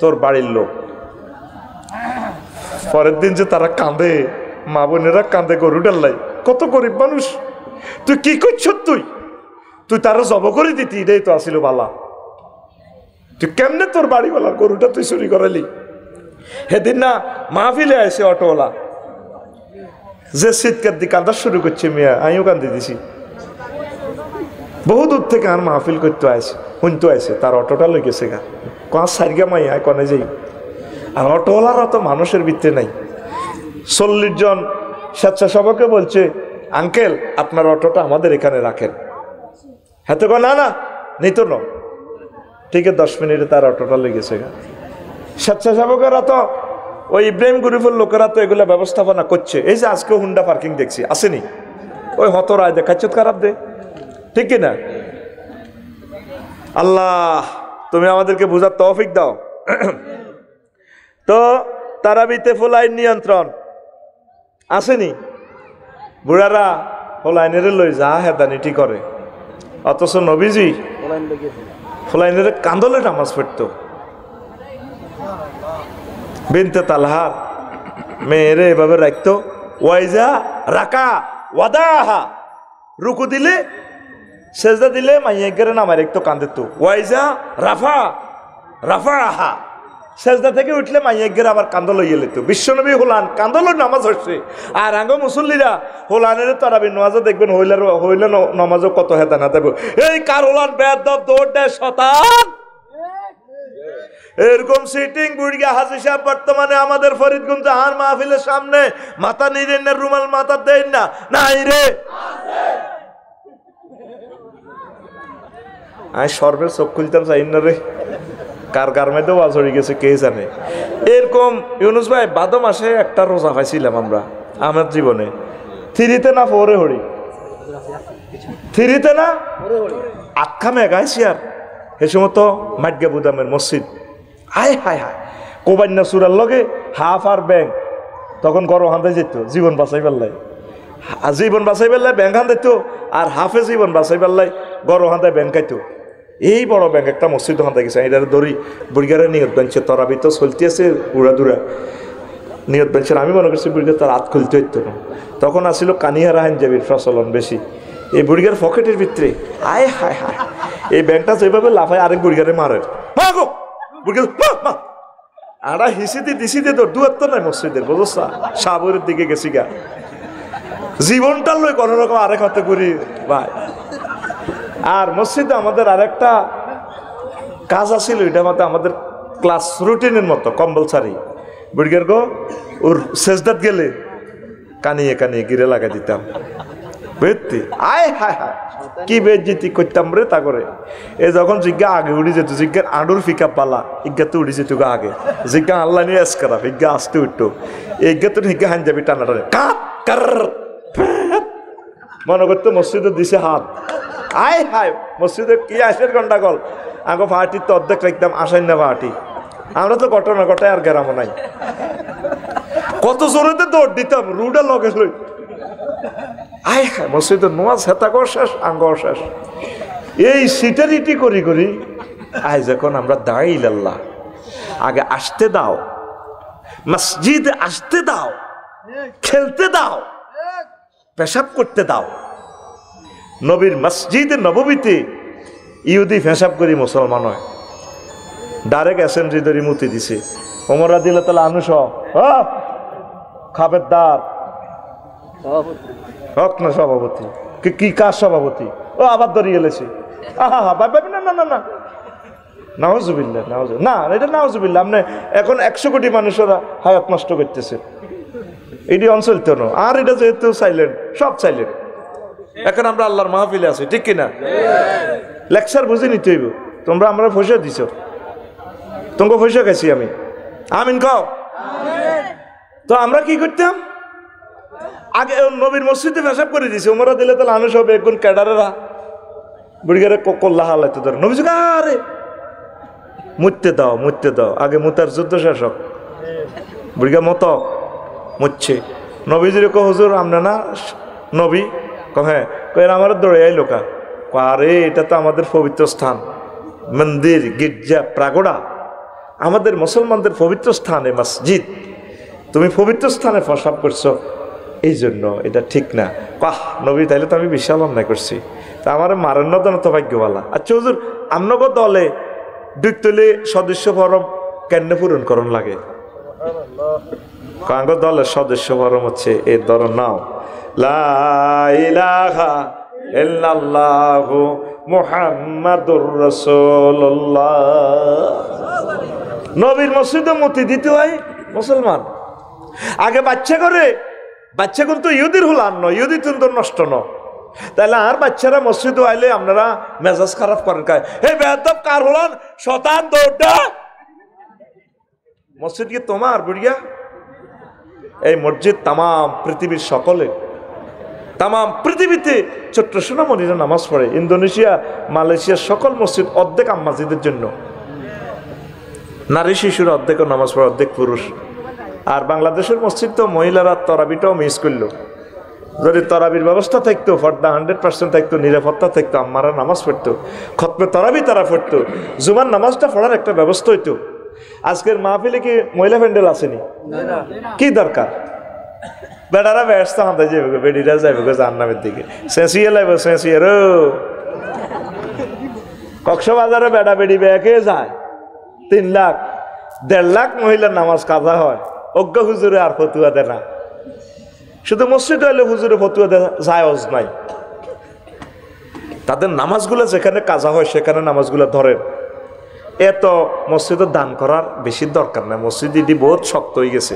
তোর বাড়ির লোক পরের দিন যে তারা কাঁদে মা বোনেরা কাঁদে গরু ডাল্লাই কত গরিব মানুষ তুই কি করছ তুই তারা জব করে দিতি এটাই তো আসিল বালা তুই কেমনে তোর বাড়িওয়ালার গরুটা তুই চুরি করালি সেদিন না মাহফিলে আসে অটোওয়ালা যে শীতকার দিয়ে কাঁদা শুরু করছে মিয়া আমিও কান্দি দিছি বহু দূর থেকে আর মাহফিল করতে আসে শুনতে আসে তার অটোটা লই গেছে গা কোয়া সারিগা মাই আয় কনে যাই আর অটোওয়ালার অত মানুষের ভিতরে নাই 40 জন স্বেচ্ছাসেবককে বলছে আঙ্কেল আপনার অটোটা আমাদের এখানে রাখেন হ্যাঁ তো না না নেই তো না ঠিক আছে 10 মিনিটে তার অটোটা লেগেছে গা স্বেচ্ছাসেবকেরা তো ওই ইব্রাহিম গরিবের লোকেরা তো এগুলো ব্যবস্থাপনা করছে এই যে আজকে হুন্ডা পার্কিং দেখছি আসেনি ওই হতরায় দেখাচ্ছ খারাপ দে ঠিক কিনা আল্লাহ তুমি আমাদেরকে বোঝার তৌফিক দাও তো তারাবিতে ফলাইন নিয়ন্ত্রণ আসেনি বুড়ারা ফলাইনের লই যা হেদানিটি করে অথচ নবীজি ফলাইনের কান্দলে নামাজ পড়তো বিনতে তালহার মেয়েরে এভাবে রাখতো ওয়াইজা রাকা ওয়াদাহা রুকু দিলে সেজদা দিলে মাইয়াগেরে নামায় রাখতো কান্দেতো ওয়াইজা রাফা রাফা আহা সেজদা থেকে উঠলে মাইয়াগের আবার কান্দল ইয়ে লেতো বিশ্বনবী হোলান কান্দল নামাজ হচ্ছে আর আঙ্গ মুসল্লিরা হোলানের তারাবি নামাজও দেখবেন হইলে নামাজও কত হেতা না দেব এই কার হোলান বেদব দৌড় দেয় শতান এরকম সিটিং বুড়িয়া হাজি সাহেব বর্তমানে আমাদের ফরিদগঞ্জ আর মাহফিলের সামনে মাথা নিরেন না রুমাল মাথা দেন না নাই রে আমি সর্বের চোখ খুলতাম চাই না রে কার কার মধ্যে ওয়াজ হয়ে গেছে কে জানে এরকম ইউনুস ভাই বাদ মাসে একটা রোজা পাইছিলাম আমরা আমার জীবনে থ্রিতে না ফোরে হরি থ্রিতে না আটখা মেঘাইছি আর সে সময় তো মাটগা বুদামের মসজিদ হায় হায় হায় কোবান্যা সুরার লগে হাফ আর ব্যাংক তখন গরম হাতে যেত জীবন বাঁচাই পারলাই জীবন বাঁচাই পারলাই ব্যাংক হান দিত আর হাফে জীবন বাঁচাই পারলাই গরম হাতে ব্যাংক খাইতো এই বড় ব্যাংক একটা মসজিদ হাতে গেছে এটার দড়ি বুড়িগারে নিয়ত বেঞ্চে তরাবি তো চলতে আছে উড়া দুরা নিয়ত বেঞ্চের আমি মনে করছি বুড়িগার তার হাত খুলতে হইতো না তখন আসছিল কানিহারা হাইনজাবির প্রচলন বেশি এই বুড়িগার পকেটের ভিতরে আয় হায় হায় এই ব্যাংকটা যেভাবে লাফায় আরেক বুড়িগারে মারে আড়া হিসিতে দিছিতে তো দুয়াত্তর নাই মসজিদের বুঝছা সাবরের দিকে গেছি গা জীবনটা লই কোনো রকম আরেক হাতে করি ভাই আর মসজিদে আমাদের আরেকটা কাজ আছিল এটা মতো আমাদের ক্লাস রুটিনের মতো কম্পালসারি বুড়িগার গো ওর সেজদাত গেলে কানিয়ে কানিয়ে গিরে লাগাই দিতাম বুঝতি আয় হায় হায় কি বেজ্জিতি করতাম রে তা করে এ যখন জিজ্ঞা আগে উড়ি যেত জিজ্ঞার আডুর ফিকা পালা ইজ্ঞা তো উড়ি যেত আগে জিজ্ঞা আল্লাহ নিয়ে এসকারা ইজ্ঞা আসতে উঠতো ইজ্ঞা তো হিজ্ঞা হান যাবি টানা টানে কাপ কার মনে করতো মসজিদে দিছে হাত আয় হায় মসজিদে কি আসের গন্ডাগোল আগে পার্টির তো অর্ধেক রাখতাম আসাই না পার্টি আমরা তো ঘটনা ঘটায় আর গেরামো নাই কত জোরেতে দৌড় দিতাম রুডা লগে লই আয় হায় মসজিদের নোয়াজ হেতাগো শেষ আঙ্গ শেষ এই সিটারিটি করি করি আয় যখন আমরা দাঁড়াই আল্লাহ আগে আসতে দাও মসজিদে আসতে দাও খেলতে দাও পেশাব করতে দাও নবীর মসজিদে নববীতে ইহুদি পেশাব করি মুসলমান হয় ডাইরেক্ট অ্যাসেম্বলি ধরে মুতি দিছে ওমর রাদিয়াল্লাহু তাআলা আনহু সহ খাবেরদার হক না সভাপতি কি কার সভাপতি ও আবার ধরিয়ে এলেছে আহা হা ভাই না না না না নাউজুবিল্লাহ না এটা নাউজুবিল্লাহ আপনি এখন 100 কোটি মানুষেরা হায়াত নষ্ট করতেছে এটি অঞ্চল তো না আর এটা যেহেতু সাইলেন্ট সব সাইলেন্ট এখন আমরা আল্লাহর মাহফিলে আছি ঠিক কিনা লেকচার বুঝে নিতে হইব তোমরা আমরা পয়সা দিছ তোমাকে পয়সা খাইছি আমি আমিন কও তো আমরা কি করতাম, আগে নবীর মসজিদে পেশাব করে দিয়েছি, ওমরা দিলে তাহলে আমি সব একজন ক্যাডারেরা বুড়িগারে কল্লা হালাইতে ধরে নবী আরে মুততে দাও আগে মুতার যুদ্ধ শেষ হোক। বুড়িগা মত মুচ্ছে নবীজির কো হুজুর আমরা না নবী হ্যাঁ আমার দৌড়ে আই লোকা আরে এটা তো আমাদের পবিত্র স্থান, মন্দির গির্জা প্রাগোড়া আমাদের মুসলমানদের পবিত্র স্থানে মসজিদ, তুমি পবিত্র স্থানে প্রসাব করছো, এই জন্য এটা ঠিক না। বাহ নবী তাইলে তো আমি বিশাল অন্যায় করছি, তা আমার মারেন না তো ভাগ্যবালা। আচ্ছা হুজুর আমনগো দলে দুইতলে সদস্য ফরম কেন পূরণ করণ লাগে? কাঙ্গ দলের সদস্য ফরম হচ্ছে এর ধরো নাও লা ইলাহা ইল্লাল্লাহু মুহাম্মাদুর রাসূলুল্লাহ। নবীর মসজিদে মতি দিতে হয় মুসলমান। আগে বাচ্চা কিন্তু ইহুদির হলান নয়, ইহুদি কিন্তু নষ্ট ন, তাহলে আর বাচ্চারা মসজিদে আইলে আপনারা মেজাজ খারাপ করেন কায় হে বেয়াদব কার হলান শতান দৌড়া মসজিদ কি তোমার বুড়িয়া? এই মসজিদ তামাম পৃথিবীর সকলে, তামাম পৃথিবীতে ছোট্ট সোনামণিরা নামাজ পড়ে। ইন্দোনেশিয়া মালয়েশিয়ার সকল মসজিদ অর্ধেক আম্মাজিদের জন্য, নারী শিশুরা অর্ধেক নামাজ পড়ে, অর্ধেক পুরুষ। আর বাংলাদেশের মসজিদ তো মহিলারা তরাবিটাও মিস করলো, যদি তরাবির ব্যবস্থা থাকতো, পর্দা 100% থাকতো, নিরাপত্তা থাকতো, আম্মারা নামাজ পড়তো, খতমে তরাবি তারা পড়তো, জুমার নামাজটা পড়ার একটা ব্যবস্থা হইতো। আজকের মাহফিলে কি মহিলা প্যান্ডেল আসেনি? কি দরকার? বেড়ারা ব্যস্ত হাতে যাবে, বেডিরা যাবে জাহান্নামের দিকে, চেঁচিয়ে লাগবে চেঁচিয়ে রো। কক্সবাজারে বেড়া বেড়ি ব্যাকে যায় 3 লাখ 1.5 লাখ মহিলার নামাজ কাজা হয়, অজ্ঞ হুজুরে আর ফতুয়া দেয় না। শুধু মসজিদ হইলে হুজুরে ফতুয়া দেয় জায়েজ নাই। তাদের নামাজগুলো যেখানে কাজা হয় সেখানে নামাজগুলো ধরেন। এত মসজিদে দান করার বেশি দরকার নাই, মসজিদ এটি বহুত শক্ত হয়ে গেছে।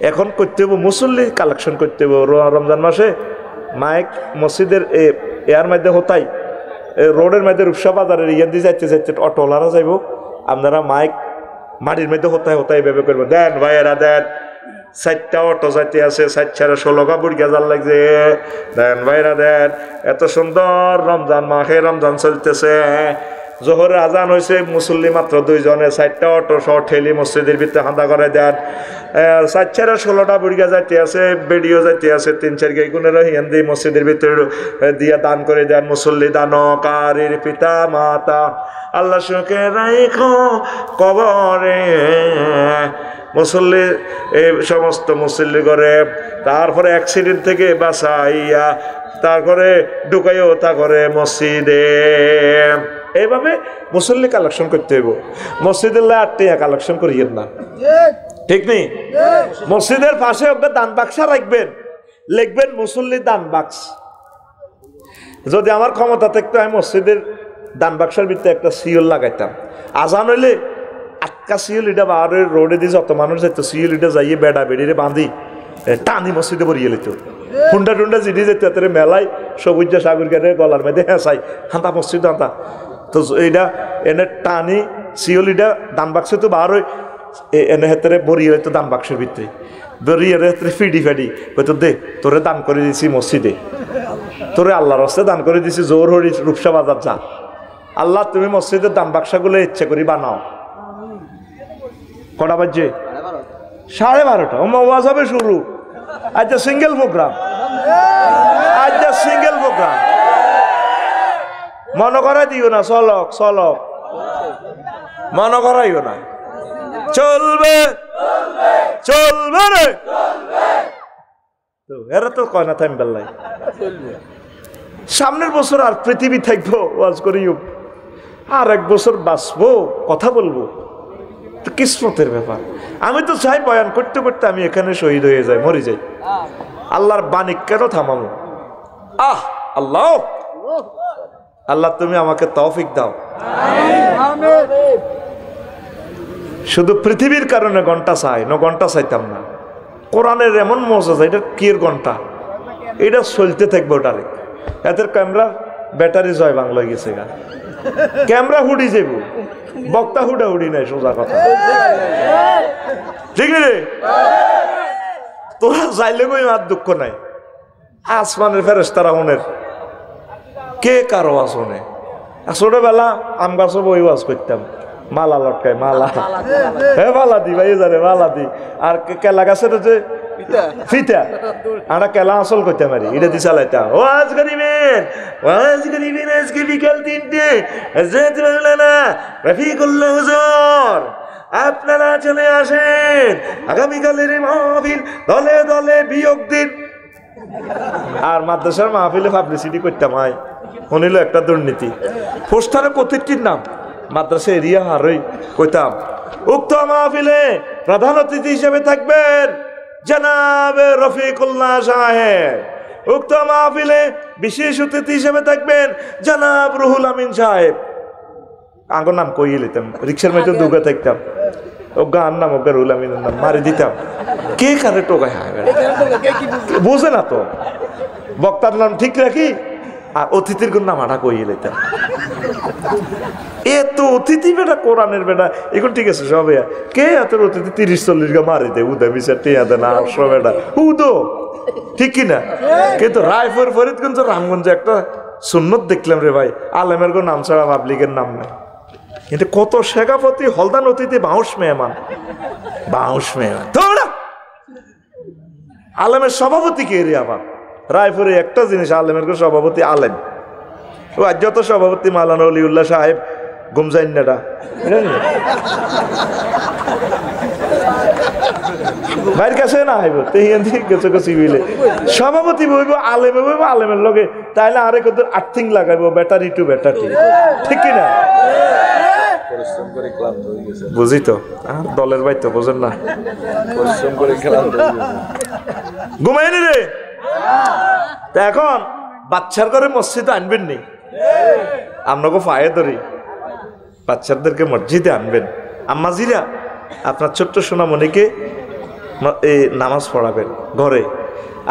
এখন করতে হবে মুসল্লি কালেকশন করতে হবে। রমজান মাসে মাইক মসজিদের এর মধ্যে হতাই, রোডের মধ্যে রূপসা বাজারের ইয়ান দিয়ে যাইতে অটোলারা যাইব, আপনারা মাইক মাটির মধ্যে হতাই ভেবে করবো, দেন ভাইয়েরা দেন 4টা অটো যাইতে আছে, 4-16 বুড়ি গাজার লাগছে, দেন ভাইরা দেন। এত সুন্দর রমজান মাসে রমজান চলতেছে, জোহরের আজান হয়েছে, মুসল্লি মাত্র 2 জনে, 4টা অটো সহ ঠেলি মসজিদের ভিতরে হাঁদা করে দেন। 4-16টা বুড়িগা যাইতে আছে, বেডিও যাইতে আছে, 3-4 গাইগুনের হিয়ান দিয়ে মসজিদের ভিতরে দিয়া দান করে দেন। মুসল্লি দানকারীর পিতা মাতা আল্লাহ সুখে রাখো কবরে, মুসল্লি এই সমস্ত মুসল্লি করে, তারপরে অ্যাক্সিডেন্ট থেকে বাঁচাইয়া তারপরে ঢুকাইও তা করে মসজিদে। এইভাবে মুসল্লি কালেকশন করতে হইব। মসজিদের 8 টাকা কালেকশন করিয়েন না, ঠিক নেই? মসজিদের পাশে দান বাক্সা রাখবেন, লিখবেন মুসল্লি দান বাক্স। যদি আমার ক্ষমতা থাকতো আমি মসজিদের দান বাক্সের ভিতরে একটা সিওল লাগাইতাম, আজান হইলে 8টা সিওল এটা আর রোডে দিয়ে যত মানুষ যেত সিওল এটা যাইয়ে বেড়া বেড়িয়ে বাঁধি টানি মসজিদে ভরিয়ে লিত, হুন্ডা টুন্ডা জিডি যেত এত মেলায় সবুজ সাগর গেটে গলার মেয়েদের হেঁচাই হাঁতা মসজিদ হাঁতা। তো এইটা এনে টানি সিওল এটা দান বাক্সে তো বার হই এনে হেতরে বরিয়ে তো দান বাক্সের ভিতরে বরিয়ে হেতরে ফিডি হয়তো দে তোরে দান করে দিছি মসজিদে, তোরে আল্লাহর রাস্তায় দান করে দিছি, জোর হরি রূপসা বাজার যা, আল্লাহ তুমি মসজিদের দান বাক্সাগুলো ইচ্ছে করি বানাও। কটা বাজছে? 12:30। ও ওয়াজ হবে শুরু। আচ্ছা সিঙ্গেল প্রোগ্রাম, আচ্ছা সিঙ্গেল প্রোগ্রাম মনে করাই দিও না, চলক মনে করাইও না, চলবে চলবে রে। এরা তো কয় না থাম বেল্লাই, সামনের বছর আর পৃথিবী থাকবো ওয়াজ করিও, আর 1 বছর বাঁচবো কথা বলবো, কিসমতের ব্যাপার। আমি তো চাই বয়ান করতে করতে আমি এখানে শহীদ হয়ে যাই, মরে যাই। আল্লাহর বাণী কেন থামাবো? আল্লাহ আল্লাহ তুমি আমাকে তৌফিক দাও। শুধু পৃথিবীর কারণে ঘন্টা চাই না, ঘন্টা চাইতাম না। কোরআনের এমন মজা, এটা কির ঘন্টা, এটা চলতে থাকবে। ওটারে এদের ক্যামেরা ব্যাটারি জয় বাংলা গেছে গা, ক্যামেরা হুডি যাব, বক্তা হুডা হুডি নাই, সোজা কথা, ঠিক রে? তোরা যাইলে কই আর দুঃখ নাই। আসমানের ফেরেশতারা ওনের কে কারো আসনে। ছোটবেলা আম গাছও বই ওয়াজ করতাম, মালা লটকায় মালা, হ্যাঁ মালা দি ভাই জানে মালা দি। আর কেলা গাছের যে ফিতা আমরা কেলা আসল করতে পারি, এটা দিয়ে চালাইতাম। ওয়াজ করিবেন আজকে বিকাল 3টে না রফিকুল্লাহ হুজুর আপনারা চলে আসেন, আগামীকালের মাহফিল দলে দলে বিয়োগ দিন। আর মাদ্রাসার মাহফিলে পাবলিসিটি করতাম, হয় শুনিল একটা দুর্নীতি পোস্টারে প্রতিটির নাম মাদ্রাসা এরিয়া হারই কইতাম উক্ত মাহফিলে প্রধান অতিথি হিসেবে থাকবেন জনাবে রফিকুল্লাহ সাহেব, উক্ত মাহফিলে বিশেষ অতিথি হিসেবে থাকবেন জনাব রুহুল আমিন সাহেব। আঙ্গর নাম কইয়ে লিতাম, রিক্সার মধ্যে দুগা থাকতাম, ও গান নাম ওকে রুহুল আমিনের নাম মারি দিতাম। কে কারে টোকায় হয় বুঝে না তো, বক্তার নাম ঠিক রাখি আর অতিথির কোন নাম আটা কইয়ে লিতাম। এ তো অতিথি বেটা কোরআনের বেটা এখন ঠিক আছে সবে কে এত অতিথি 30-40 গা মারি দে উদা বিচার টিয়া দেয় না 800 বেটা উদো ঠিক কিনা। কিন্তু রায়পুর ফরিদগঞ্জ রামগঞ্জে একটা সুন্নত দেখলাম রে ভাই, আলেমের কোন নাম ছাড়া পাবলিকের নাম নাই। কিন্তু কত শেখাপতি হলদান অতিথি বাউশ মেহমান তোরা আলেমের সভাপতি কে রে আবার রায়পুরে একটা জিনিস আলেমের কোন সভাপতি আলেম, ও আজ যত সভাপতি মাওলানা অলিউল্লাহ সাহেব গুমজাইন্নাটা ভাইয়ের কাছে না আইব সভাপতি বইব আলেমে বইব আলেমের লগে, তাইলে আরে কত আর্থিং লাগাইব ব্যাটারি টু ব্যাটারি ঠিক কিনা। বুঝি তো দলের ভাই তো বোঝেন না, ঘুমাইনি রে। তা এখন বাচ্চার ঘরে মসজিদে আনবেন নি, আপনাকে পায়ে ধরি বাচ্চাদেরকে মসজিদে আনবেন। আম্মাজিরা আপনার ছোট্ট সোনামণিকে এই নামাজ পড়াবেন ঘরে।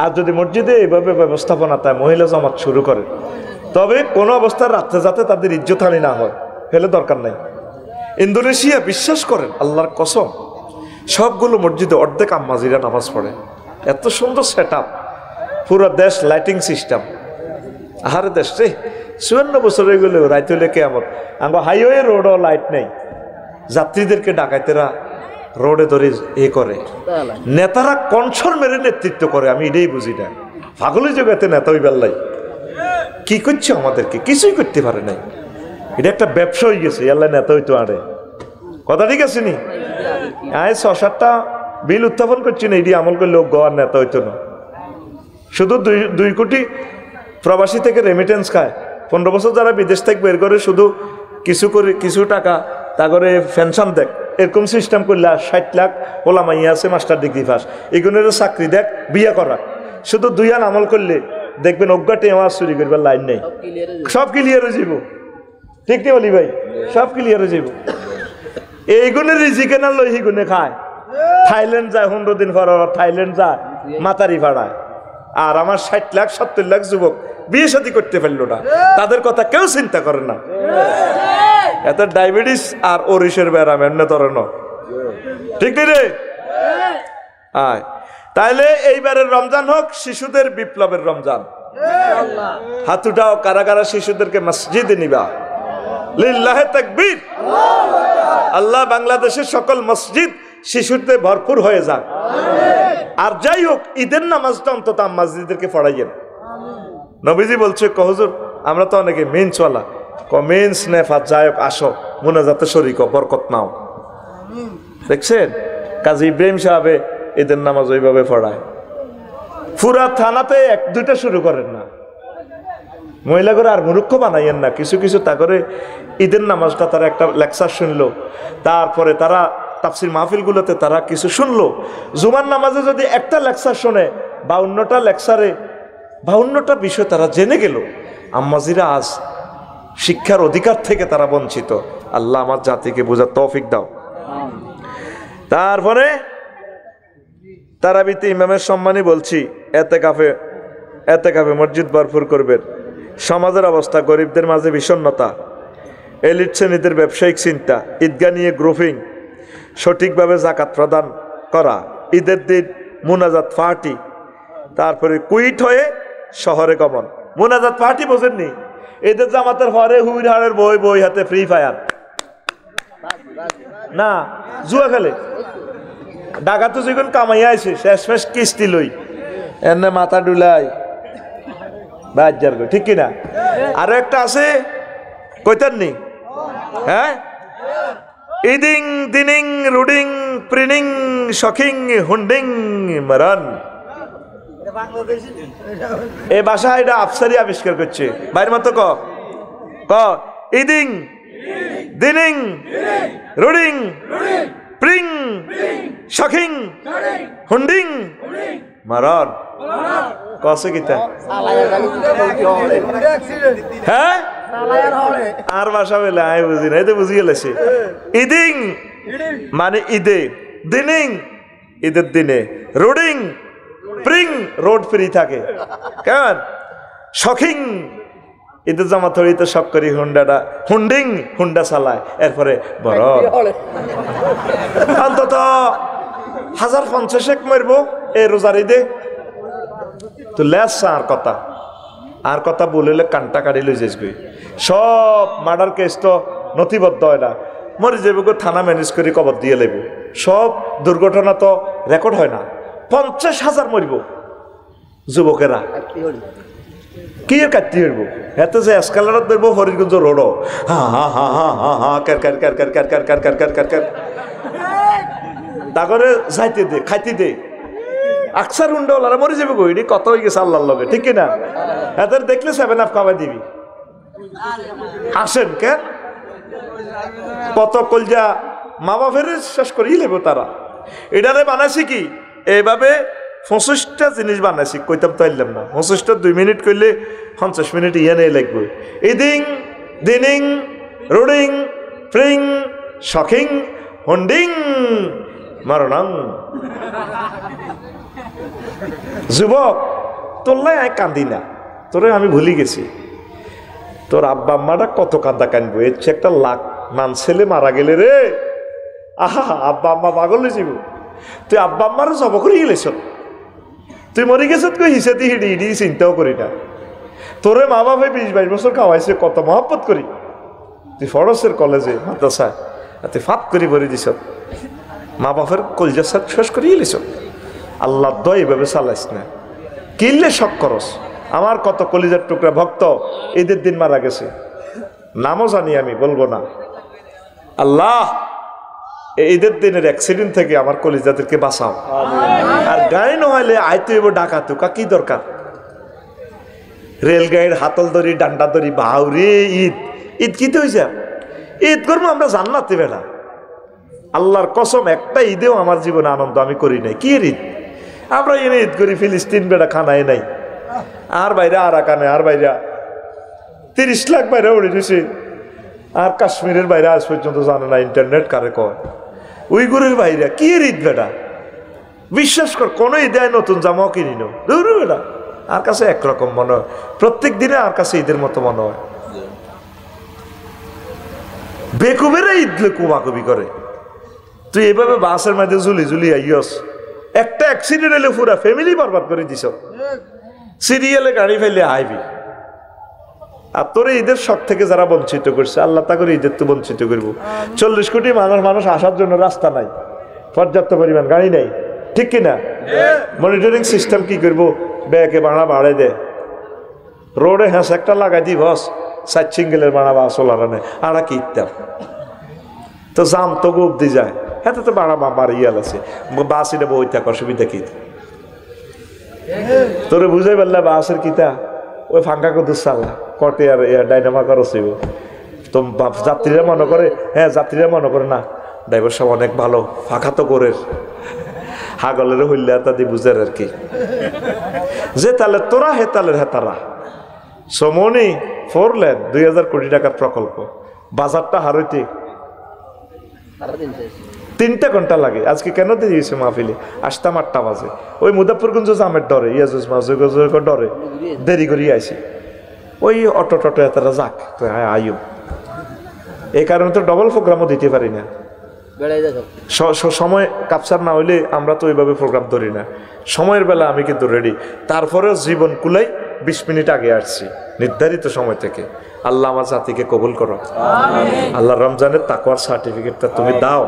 আর যদি মসজিদে এইভাবে ব্যবস্থাপনা তাই মহিলা জামাত শুরু করে, তবে কোনো অবস্থায় রাত্রে যাতে তাদের ইজ্জতহানি না হয় ফেলে দরকার নাই। ইন্দোনেশিয়া বিশ্বাস করেন আল্লাহর কসম সবগুলো মসজিদে অর্ধেক আম্মাজিরা নামাজ পড়ে, এত সুন্দর সেট আপ, পুরো দেশ লাইটিং সিস্টেম। আহারে দেশ রে 54 বছর হয়ে গেলেও রাইত হইলে কেয়ামত। আমার হাইওয়ে রোডও লাইট নেই, যাত্রীদেরকে ডাকাইতেরা রোডে ধরে এ করে, নেতারা কনসর মেরে নেতৃত্ব করে। আমি এটাই বুঝি না, পাগলি জগতে নেতা ওই বেল্লাই কি করছে আমাদেরকে কিছুই করতে পারে নাই। এটা একটা ব্যবসা হয়ে গেছে, আল্লাহ নেতা হইতো আরে কথা ঠিক আছে নি। আয় 6-7টা বিল উত্থাপন করছি না, এটি আমল করলে গোয়ার নেতা হইতো না। শুধু 2 কোটি প্রবাসী থেকে রেমিটেন্স খায়, 15 বছর যারা বিদেশ থেকে বের করে শুধু কিছু টাকা তা করে পেনশন দেখ, এরকম সিস্টেম করলে 60 লাখ ওলা মাইয়া আছে মাস্টার ডিগ্রি পাস, এগুলোর চাকরি দেখ বিয়ে করা, শুধু 2 আন আমল করলে দেখবেন অজ্ঞাটে আমার চুরি করবার লাইন নেই, সব ক্লিয়ার হয়ে যাব। ঠিক নেই বলি ভাই, সব ক্লিয়ার হয়ে যাব। এইগুলো রিজিকে না লই হিগুনে খায়, থাইল্যান্ড যায় 15 দিন পর, থাইল্যান্ড যায় মাতারি ভাড়ায়। আর আমার 60 লাখ 70 লাখ যুবক বিয়ে শাদী করতে পারলো না, তাদের কথা কেউ চিন্তা করে না। এত ডায়াবেটিস আর ওরিসের ব্যারাম এমনি ধরনো ঠিক নেই রে। আয় তাইলে এইবারের রমজান হোক শিশুদের বিপ্লবের রমজান। হাত উঠাও কারা কারা শিশুদেরকে মসজিদে নিবা, লিল্লাহে তাকবীর। আল্লাহ বাংলাদেশের সকল মসজিদ শিশুদের ভরপুর হয়ে যাক। আর যাই হোক ঈদের নামাজটা অন্তত মসজিদদেরকে পড়াইয়েন। নবীজি বলছে হুজুর আমরা তো অনেকে মেন্সওয়ালা, মেন্স নেফাত যাই হোক আসো মুনাজাতে শরীক বরকত নাও। দেখছেন কাজী ইব্রাহিম সাহেবে ঈদের নামাজ ওইভাবে পড়ায়, পুরা থানাতে 1-2টা শুরু করেন না, মহিলা করে আর মূর্খ বানাইয়েন না। কিছু কিছু তা করে ঈদের নামাজটা তারা একটা লেকচার শুনলো, তারপরে তারা তাফসির মাহফিলগুলোতে তারা কিছু শুনলো। জুমার নামাজে যদি একটা লেকচার শোনে 52টা লেকচারে 52টা বিষয় তারা জেনে গেল। আম্মাজিরা আজ শিক্ষার অধিকার থেকে তারা বঞ্চিত। আল্লাহ আমার জাতিকে বোঝার তৌফিক দাও। তারপরে তারাবিতে ইমামের সম্মানই বলছি, এতেকাফে মসজিদ ভরপুর করবেন। সমাজের অবস্থা, গরিবদের মাঝে বিষণ্ণতা, এলিট শ্রেণীদের ব্যবসায়িক চিন্তা, ঈদগাহ নিয়ে গ্রুপিং, সঠিকভাবে যাকাত প্রদান করা, ঈদের দিন মুনাজাত পার্টি, তারপরে কুইট হয়ে শহরে গমন। মুনাজাত পার্টি বোঝেননি? এদের জামাতের হরে হুইর হাড়ের বই, বই হাতে ফ্রি ফায়ার, না জুয়া খেলে। ডাকাত তো যখন কামাইয়া আছে শেষ শেষ কিস্তি লই এনে মাথা ডুলাই বাজার গো, ঠিক কিনা? আরো একটা আছে কইতেন নি, হ্যাঁ, ইদিং দিনিং রুডিং প্রিনিং শখিং হুন্ডিং মারান। এই ভাষা এটা আফসারি আবিষ্কার করছে, বাইরের মতো ক ক ইদিং দিনিং রুডিং প্রিং শখিং হুন্ডিং মারান। কসে কিতা, হ্যাঁ আর ভাষা বলে আমি বুঝি না, এতে বুঝি গেলেছে। ইদিং মানে ঈদে, দিনিং ঈদের দিনে, রোডিং প্রিং রোড ফ্রি থাকে, কেমন শখিং ঈদের জামা থরিতে শখ করি হুন্ডাটা, হুন্ডিং হুন্ডা চালায়, এরপরে বড় অন্তত 1050 মারবো এই রোজার ঈদে। তো লেস আর কথা বলিলে কানটা কাড়ি লই যাইস গই। সব মার্ডার কেস তো নথিবদ্ধ হয় না, মরে যাবে গো, থানা ম্যানেজ করে কবর দিয়ে লাইব। সব দুর্ঘটনা তো রেকর্ড হয় না। 50,000 মরব যুবকেরা, কি কাটতে হইব? এত যে এসকালেটর ধরবো হরিগঞ্জ রোড, হা হা হা হা হা হা কার কার কার কার কার কার কার কার কার কার কার, তারপরে যাইতে দে, খাইতে দে। আকসার উন্ডওয়ালারা মরে যাবে গো, এটি কত হয়ে গেছে আল্লাহর লগে, ঠিক কিনা? এদের দেখলে 7 আপ খাওয়াই দিবি। আসেন কেন কত কলজা মা বাপের শেষ করেই লেব তারা। এটারে বানাইছি কি এইভাবে 25টা জিনিস বানাইছি, কইতাম তো আইলাম না। 25টা 2 মিনিট করলে 50 মিনিট ইয়ে নেই লাগবে। ইদিং দিনিং রোডিং ফ্রিং শখিং হুন্ডিং মারণাং। যুবক তোরলাই আমি কান্দি না, তোরে আমি ভুলি গেছি। তোর আব্বা আম্মাটা কত কান্দা কানবো, এর চেয়ে একটা লাখ মান ছেলে মারা গেলে রে, আহা আব্বা আম্মা পাগল হয়ে যাব। তুই আব্বা আম্মারও জব করে গেলেছ, তুই মরে গেছ কই হিসেবে হিডি হিডি চিন্তাও করি না। তোরে মা বাপে 20-22 বছর খাওয়াইছে, কত মহব্বত করি। তুই ফরসের কলেজে মাদ্রাসায় তুই ফাত করি ভরে দিছ, মা বাপের কলজা সাথ শেষ করে গেলেছ। আল্লাহ দয় এইভাবে চালাইস না, কিনলে শখ করস। আমার কত কলিজার টুকরা ভক্ত ঈদের দিন মারা গেছে, নামও জানি আমি বলবো না। আল্লাহ ঈদের দিনের অ্যাক্সিডেন্ট থেকে আমার কলিজাদেরকে বাঁচাও। আর গাড়ি নহলে আইতে হইব ডাকাতো, কি দরকার? রেলগাড়ির হাতল ধরি ডান্ডা ধরি বাউরে ঈদ ঈদ কিতে হয়েছে? ঈদ করবো আমরা জান্নাতে বেড়া। আল্লাহর কসম একটা ঈদেও আমার জীবনে আনন্দ আমি করি নাই। কি ঈদ? আমরা এনে ঈদ করি ফিলিস্তিন বেড়া খানায় নাই, আর বাইরে আরাকানে, আর বাইরে 30 লাখ বাইরে উড়ে দিছে। আর কাশ্মীরের বাইরে আজ পর্যন্ত জানে না ইন্টারনেট কারে কয়। উইগুরের বাইরে কি ঈদ বেটা? বিশ্বাস কর, কোনো ঈদে নতুন জামাও কিনি না দৌড় বেটা। আর কাছে একরকম মনে হয়, প্রত্যেক দিনে আর কাছে ঈদের মতো মনে হয়। বেকুবেরা ঈদ কুমাকুবি করে। তুই এভাবে বাসের মধ্যে ঝুলি ঝুলি আইয়স, একটা অ্যাক্সিডেন্ট হলে পুরা ফ্যামিলি বরবাদ করে দিছ। সিরিয়ালে গাড়ি ফেলে আইবি। আর তোরে ঈদের শখ থেকে যারা বঞ্চিত করছে, আল্লাহ তা করে ঈদের তো বঞ্চিত করবো। 40 কোটি মানুষ আসার জন্য রাস্তা নাই, পর্যাপ্ত পরিমাণ গাড়ি নেই, ঠিক কিনা? মনিটরিং সিস্টেম কি করবো? ব্যাকে ভাড়া বাড়াই দে, রোডে হ্যাঁ একটা লাগাই দি বস, 4 সিঙ্গেলের ভাড়া বা সোলার আনে আর কি ইত্যাম তো জাম তো গুপ দি যায়। হ্যাঁ তো ভাড়া বাড়িয়াল আছে, বাস এটা বই থাক, অসুবিধা কি? তোরে বুঝাই পারলে বাসের কিতা ওই ফাঁকা কত চাল্লা কটে আর ডাইনামা খরচ হইব। তো যাত্রীরা মনে করে, হ্যাঁ যাত্রীরা মনে করে না ড্রাইভার সাহেব অনেক ভালো, ফাঁকা তো করে হাগলের হইলে তাদের বুঝার আর কি। যে তালে তোরা হে তালের হেতারা সমনি 4 লেন 2000 কোটি টাকার প্রকল্প, বাজারটা হারইতে 3টা ঘন্টা লাগে। আজকে কেন দিয়েছে মাহফিলে? আসতাম 8টা বাজে, ওই মুজাফফরগঞ্জ জামের ডরে, ইয়াজুজ মাহুজের ডরে দেরি করি আইছি। ওই অটো টটো এতারা যাক তো আইও, এই কারণে তো ডবল প্রোগ্রামও দিতে পারি না। সময় কাপসার না হইলে আমরা তো ওইভাবে প্রোগ্রাম ধরি না। সময়ের বেলা আমি কিন্তু রেডি, তারপরেও জীবন কুলাই 20 মিনিট আগে আসছি নির্ধারিত সময় থেকে। আল্লাহ আমার জাতিকে কবুল করো, আল্লাহ রমজানের তাকওয়ার সার্টিফিকেটটা তুমি দাও,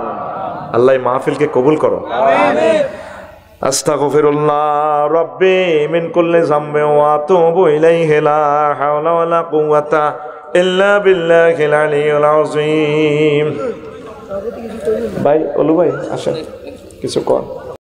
আল্লাহ মাহফিলকে কবুল করো। আস্তাগফিরুল্লাহ রাব্বি মিন কুল্লি যামবি ওয়া আতুবু ইলাইহি লা হাওলা ওয়ালা কুওয়াতা ইল্লা বিল্লাহিল আলিয়্যিল আযীম। ভাই ওলু ভাই আসেন কিছু কর।